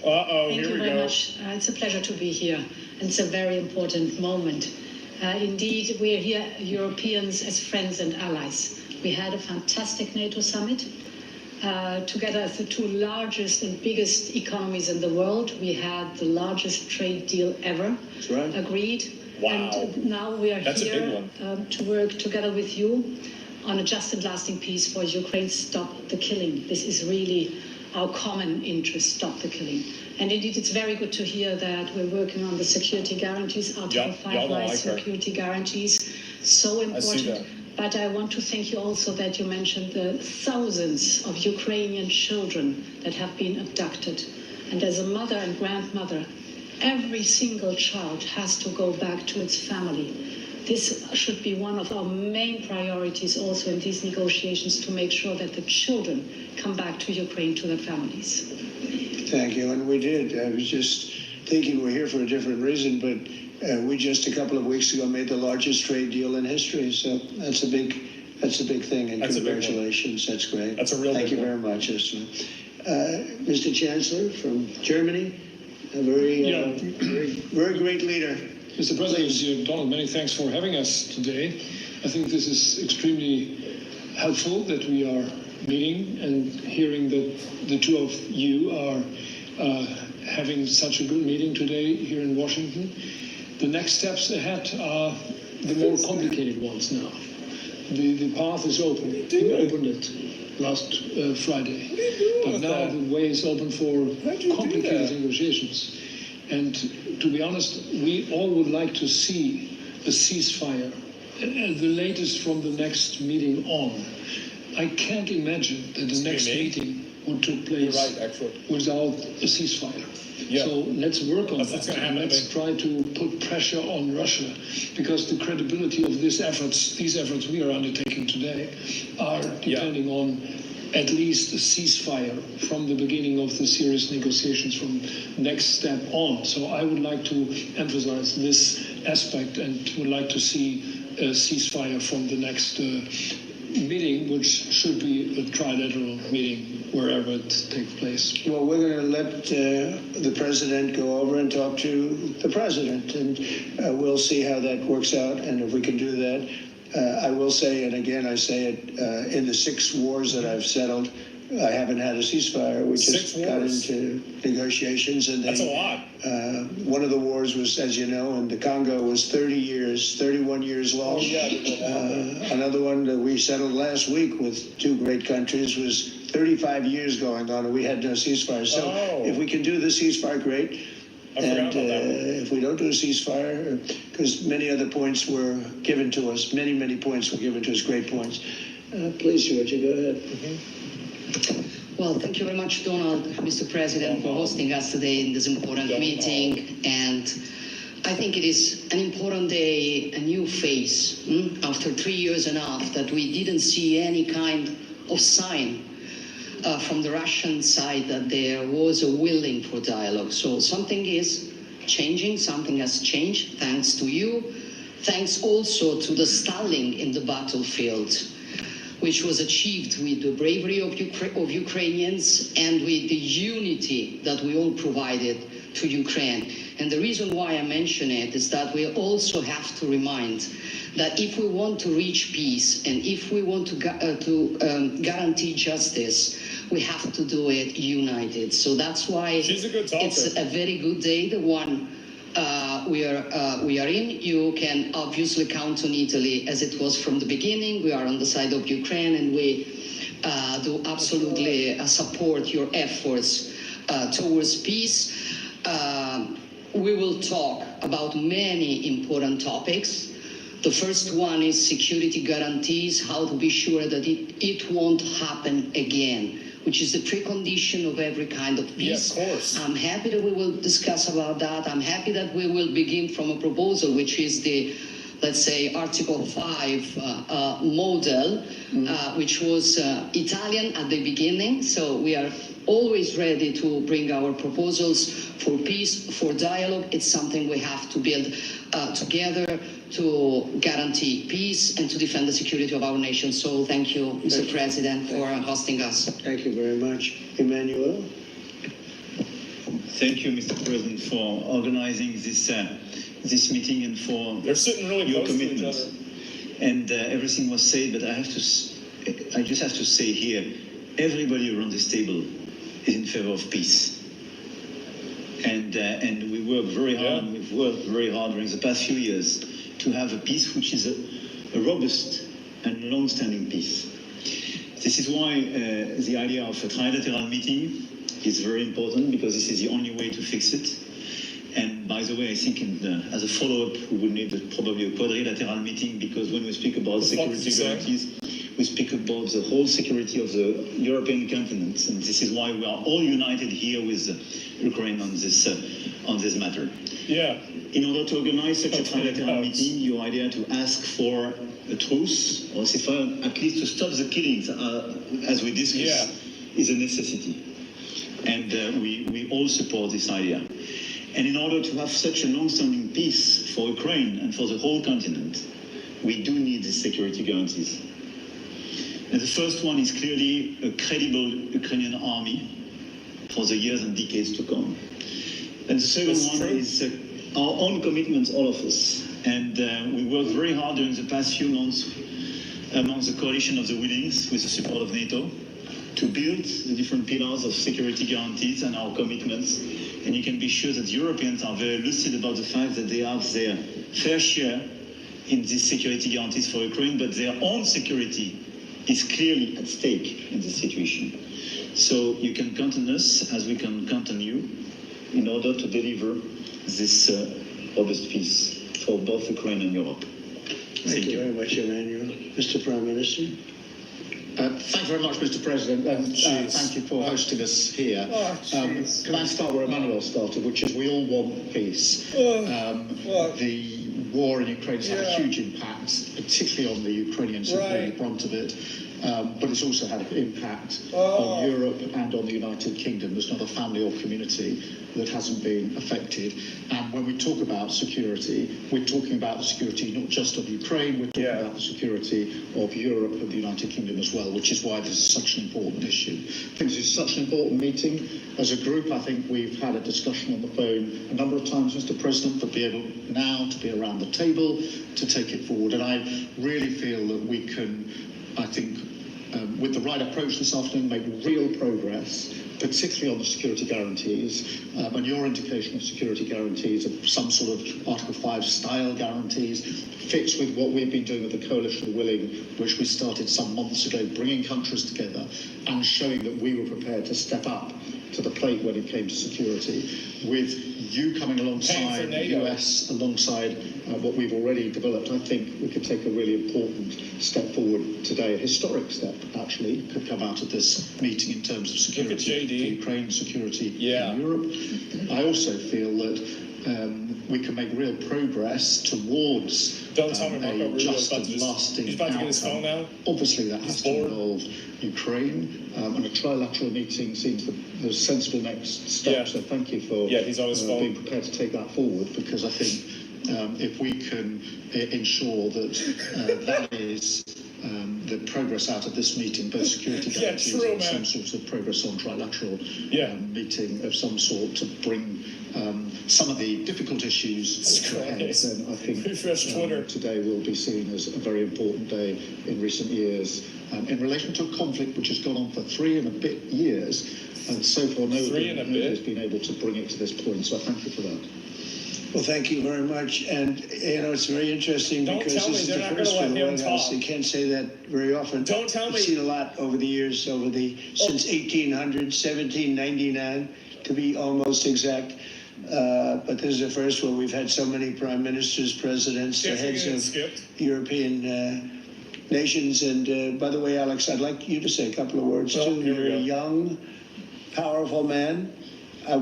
Thank you very much. It's a pleasure to be here. And it's a very important moment. Indeed, we are here, Europeans, as friends and allies. We had a fantastic NATO summit. Together as the two largest and biggest economies in the world, we had the largest trade deal ever agreed. Wow. And now we are here to work together with you on a just and lasting peace for Ukraine. Stop the killing. This is really our common interest, stop the killing. And indeed, it's very good to hear that we're working on the security guarantees, Article 5 rights, security guarantees, so important. But I want to thank you also that you mentioned the thousands of Ukrainian children that have been abducted. And as a mother and grandmother, every single child has to go back to its family. This should be one of our main priorities also in these negotiations, to make sure that the children come back to Ukraine, to their families. Thank you, and we did. I was just thinking we're here for a different reason, but we just a couple of weeks ago made the largest trade deal in history. So that's a big thing, and congratulations. That's great. That's a real Thank you very much, Esther. Mr. Chancellor from Germany, a very great leader. Mr. President, Donald, many thanks for having us today. I think this is extremely helpful that we are meeting and hearing that the two of you are having such a good meeting today here in Washington. The next steps ahead are the more complicated ones now. The path is open. We opened it last Friday. But now the way is open for complicated negotiations. And to be honest, we all would like to see a ceasefire, the latest from the next meeting on. I can't imagine that the next meeting would take place without a ceasefire. So let's work on that. And let's try to put pressure on Russia, because the credibility of these efforts we are undertaking today, are depending on at least a ceasefire from the beginning of the serious negotiations from next step on. So I would like to emphasize this aspect and would like to see a ceasefire from the next meeting, which should be a trilateral meeting wherever it takes place. Well, we're going to let the president go over and talk to the president, and we'll see how that works out, and if we can do that. I will say, and again I say it, in the 6 wars that I've settled, I haven't had a ceasefire. We just got into negotiations, and that's a lot. One of the wars was, as you know, in the Congo was 31 years long. Another one that we settled last week with 2 great countries was 35 years going on, and we had no ceasefire. So if we can do the ceasefire, great. And if we don't do a ceasefire, because many other points were given to us, many points were given to us, great points. Please, Georgia, go ahead. Well, thank you very much, Donald, Mr. President, for hosting us today in this important meeting. And I think it is an important day, a new phase, after 3 years and a half that we didn't see any kind of sign from the Russian side that there was a willing for dialogue. So something is changing, something has changed, thanks to you. Thanks also to the stalling in the battlefield, which was achieved with the bravery of Ukrainians and with the unity that we all provided to Ukraine. And the reason why I mention it is that we also have to remind that if we want to reach peace and if we want to guarantee justice, we have to do it united. So that's why it's a very good day, the one we are in. You can obviously count on Italy as it was from the beginning. We are on the side of Ukraine, and we do absolutely support your efforts towards peace. We will talk about many important topics. The first one is security guarantees, how to be sure that it won't happen again, which is the precondition of every kind of peace. Yeah, of course. I'm happy that we will discuss about that. I'm happy that we will begin from a proposal, which is the, let's say, Article 5 model, which was Italian at the beginning. So we are always ready to bring our proposals for peace, for dialogue. It's something we have to build together to guarantee peace and to defend the security of our nation. So thank you, Mr. President, for hosting us. Thank you very much. Emmanuel? Thank you, Mr. President, for organizing this meeting and for your commitment. And everything was said, but I just have to say here, everybody around this table is in favor of peace. And we work very hard, and we've worked very hard during the past few years to have a peace which is a robust and long-standing peace. This is why the idea of a trilateral meeting is very important because this is the only way to fix it. And by the way, I think as a follow-up, we will need probably a quadrilateral meeting, because when we speak about security guarantees, we speak about the whole security of the European continent. And this is why we are all united here with Ukraine on this matter. Yeah. In order to organize such a trilateral meeting, your idea to ask for a truce or ceasefire, at least to stop the killings, as we discussed, is a necessity. And we all support this idea. And in order to have such a long-standing peace for Ukraine and for the whole continent, we do need these security guarantees. And the first one is clearly a credible Ukrainian army for the years and decades to come. And the second one is our own commitments, all of us. And we worked very hard during the past few months among the coalition of the willings, with the support of NATO, to build the different pillars of security guarantees and our commitments. And you can be sure that Europeans are very lucid about the fact that they have their fair share in these security guarantees for Ukraine, but their own security is clearly at stake in this situation. So you can count on us, as we can count on you, in order to deliver this robust peace for both Ukraine and Europe. Thank you very much, Emmanuel. Mr. Prime Minister. Thank you very much, Mr. President, and thank you for hosting us here. Can I start where Emmanuel started, which is we all want peace. The war in Ukraine has had a huge impact, particularly on the Ukrainians who've been the brunt of it. But it's also had an impact on Europe and on the United Kingdom. There's not a family or community that hasn't been affected. And when we talk about security, we're talking about the security not just of Ukraine, we're talking about the security of Europe and the United Kingdom as well, which is why this is such an important issue. I think this is such an important meeting. As a group, I think we've had a discussion on the phone a number of times, Mr. President, but be able now to be around the table to take it forward. And I really feel that we can, I think, with the right approach this afternoon, make real progress, particularly on the security guarantees, and your indication of security guarantees of some sort of Article 5 style guarantees fits with what we've been doing with the Coalition of Willing, which we started some months ago, bringing countries together and showing that we were prepared to step up to the plate when it came to security. With you coming alongside the US, alongside what we've already developed, I think we could take a really important step forward today. A historic step, actually, could come out of this meeting in terms of security for Ukraine, security in Europe. I also feel that we can make real progress towards a just and lasting outcome. Obviously, that has to involve Ukraine, and a trilateral meeting seems the sensible next step. So thank you for being prepared to take that forward, because I think if we can ensure that that is the progress out of this meeting, both security guarantees and some sort of progress on trilateral meeting of some sort to bring some of the difficult issues to a head, then I think today will be seen as a very important day in recent years in relation to a conflict which has gone on for 3 and a bit years, and so far nobody has been able to bring it to this point, so I thank you for that. Well, thank you very much. And, you know, it's very interesting because this is the first for the White House. You can't say that very often. Don't tell me. We've seen a lot over the years, since 1800, 1799, to be almost exact. But this is the first where we've had so many prime ministers, presidents, the heads of European nations. And by the way, Alex, I'd like you to say a couple of words too. You're a young, powerful man.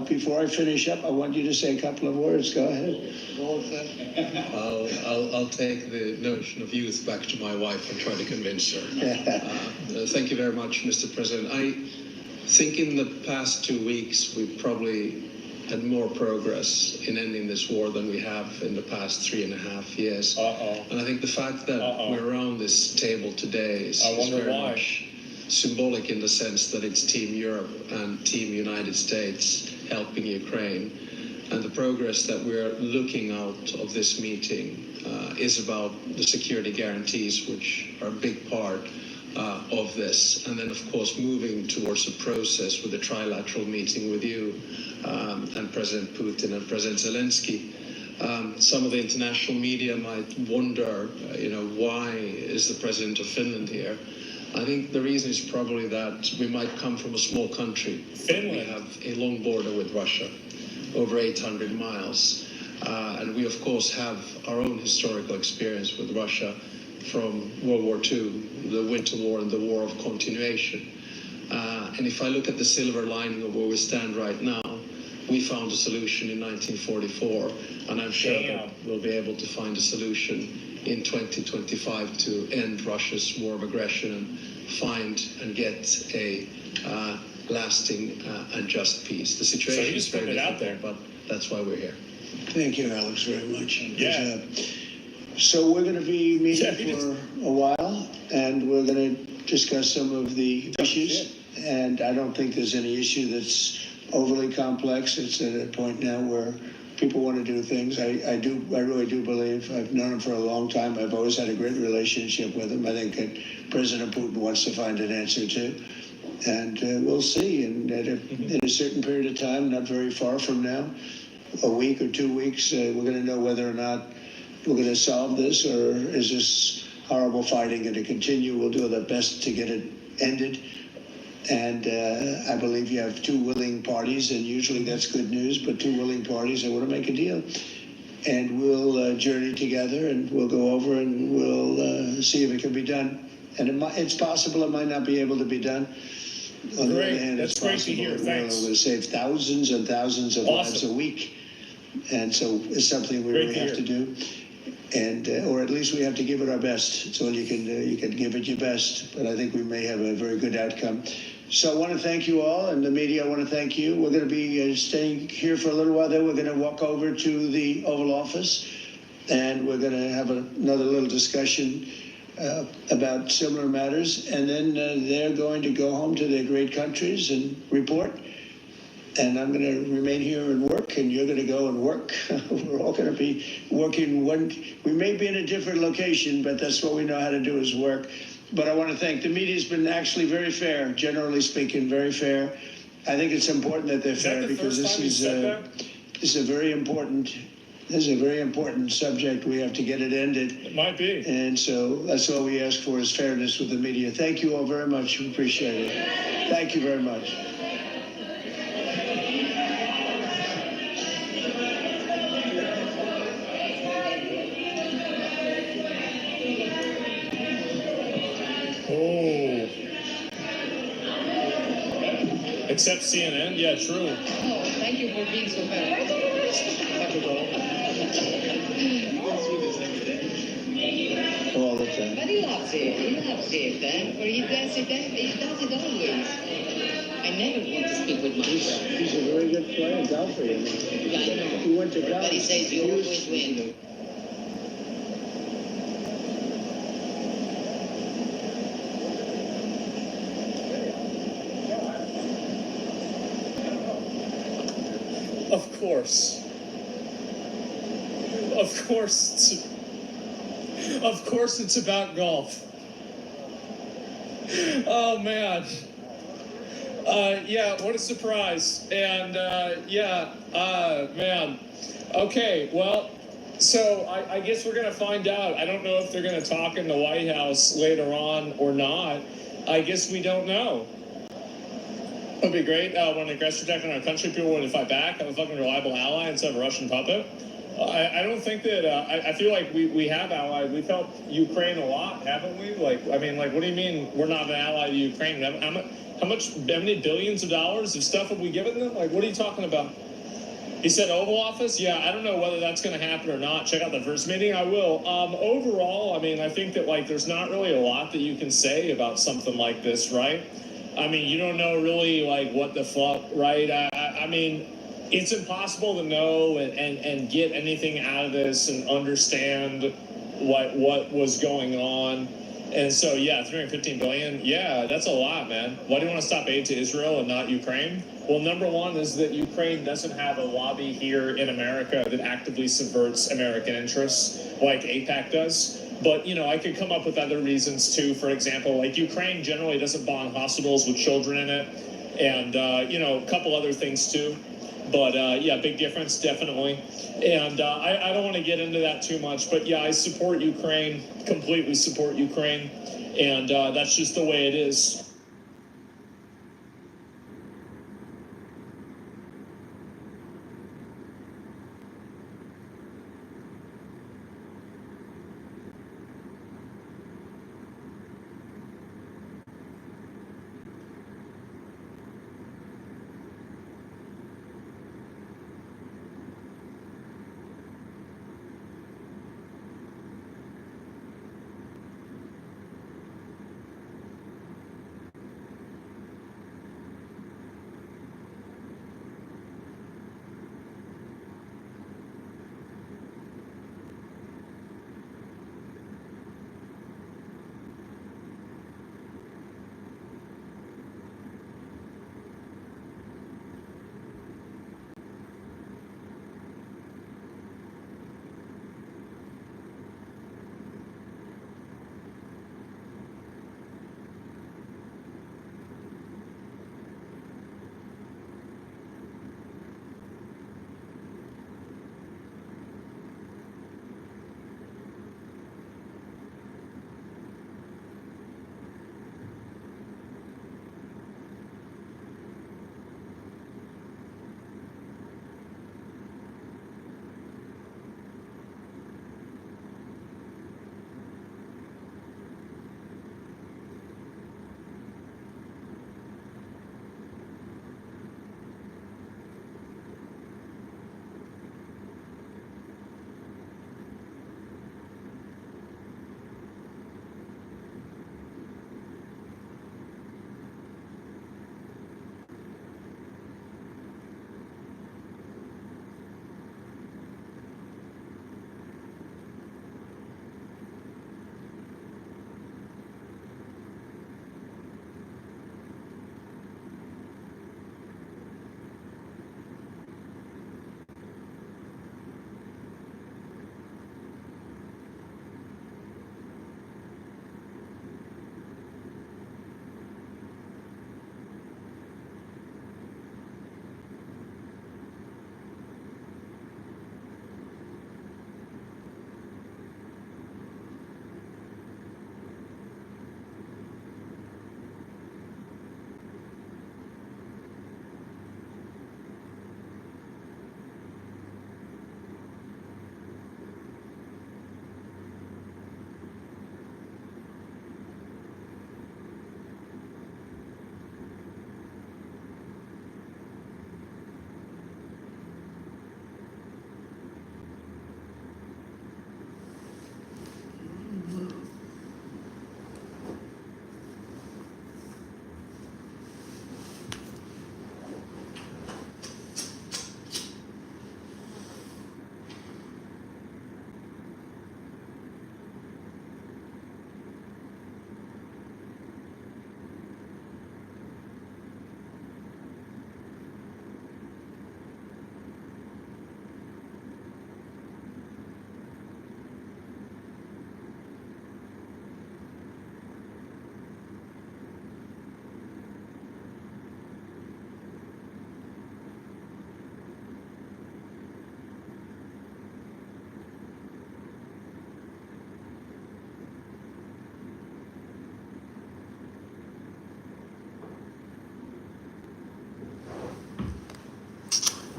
Before I finish up, I want you to say a couple of words. Go ahead. I'll take the notion of youth back to my wife and try to convince her. Thank you very much, Mr. President. I think in the past 2 weeks, we've probably had more progress in ending this war than we have in the past 3.5 years. And I think the fact that we're around this table today is very much symbolic in the sense that it's Team Europe and Team United States helping Ukraine. And the progress that we're looking out of this meeting is about the security guarantees, which are a big part of this. And then, of course, moving towards a process with a trilateral meeting with you and President Putin and President Zelensky. Some of the international media might wonder, why is the President of Finland here? I think the reason is probably that we might come from a small country. Finland. We have a long border with Russia, over 800 miles. And we, of course, have our own historical experience with Russia from World War II, the Winter War and the War of Continuation. And if I look at the silver lining of where we stand right now, we found a solution in 1944, and I'm sure that we'll be able to find a solution in 2025 to end Russia's war of aggression and find and get a lasting and just peace. The situation is very difficult, there, but that's why we're here. Thank you, Alex, very much. Yeah. So we're going to be meeting for a while, and we're going to discuss some of the issues. And I don't think there's any issue that's overly complex. It's at a point now where people want to do things. I really do believe, I've known him for a long time. I've always had a great relationship with him. I think that President Putin wants to find an answer too. And we'll see. And in a certain period of time, not very far from now, a week or 2 weeks, we're going to know whether or not we're going to solve this, or is this horrible fighting going to continue? We'll do our best to get it ended. And I believe you have two willing parties, and usually that's good news, but two willing parties that want to make a deal. And we'll journey together, and we'll go over and we'll see if it can be done. And it's possible it might not be able to be done. On the other hand, it's possible it will save thousands and thousands of lives a week. And so it's something we really have to do. And or at least we have to give it our best. It's all you can give it your best. But I think we may have a very good outcome. So I want to thank you all, and the media, I want to thank you. We're going to be staying here for a little while. Then we're going to walk over to the Oval Office, and we're going to have another little discussion about similar matters. And then they're going to go home to their great countries and report. And I'm going to remain here and work, and you're going to go and work. We're all going to be working. We may be in a different location, but that's what we know how to do, is work. But I want to thank the media. Has been actually very fair, generally speaking, very fair. I think it's important that they're fair, because this is a very important subject. We have to get it ended. It might be. And so that's all we ask for, is fairness with the media. Thank you all very much. We appreciate it. Thank you very much. Oh. Except CNN? Yeah, true. Oh, thank you for being so fair. All the time. But he loves it. He loves it, or he does it always. I never want to speak with myself. He's a very good player, golfer. I know. He went to golf. But he says you always win. Of course. Of course it's about golf. Oh, man. Yeah, what a surprise. And, man. Okay, well, so I guess we're going to find out. I don't know if they're going to talk in the White House later on or not. I guess we don't know. It would be great when the aggressor attack on our country, people want to fight back, have a fucking reliable ally instead of a Russian puppet. I don't think that, I feel like we have allies. We've helped Ukraine a lot, haven't we? What do you mean we're not an ally to Ukraine? How many billions of dollars of stuff have we given them? What are you talking about? He said Oval Office? Yeah, I don't know whether that's going to happen or not. Check out the first meeting. I will. Overall, I think that, there's not really a lot that you can say about something like this, right? You don't know really, what the fuck, right? It's impossible to know and get anything out of this and understand what was going on. And so, yeah, $315 billion, yeah, that's a lot, man. Why do you want to stop aid to Israel and not Ukraine? Well, number one is that Ukraine doesn't have a lobby here in America that actively subverts American interests like AIPAC does. But, I could come up with other reasons, too. For example, Ukraine generally doesn't bomb hospitals with children in it. And, a couple other things, too. But, yeah, big difference, definitely. And I don't want to get into that too much. But, yeah, I support Ukraine, completely support Ukraine. And that's just the way it is.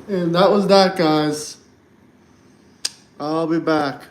And that was that, guys. I'll be back.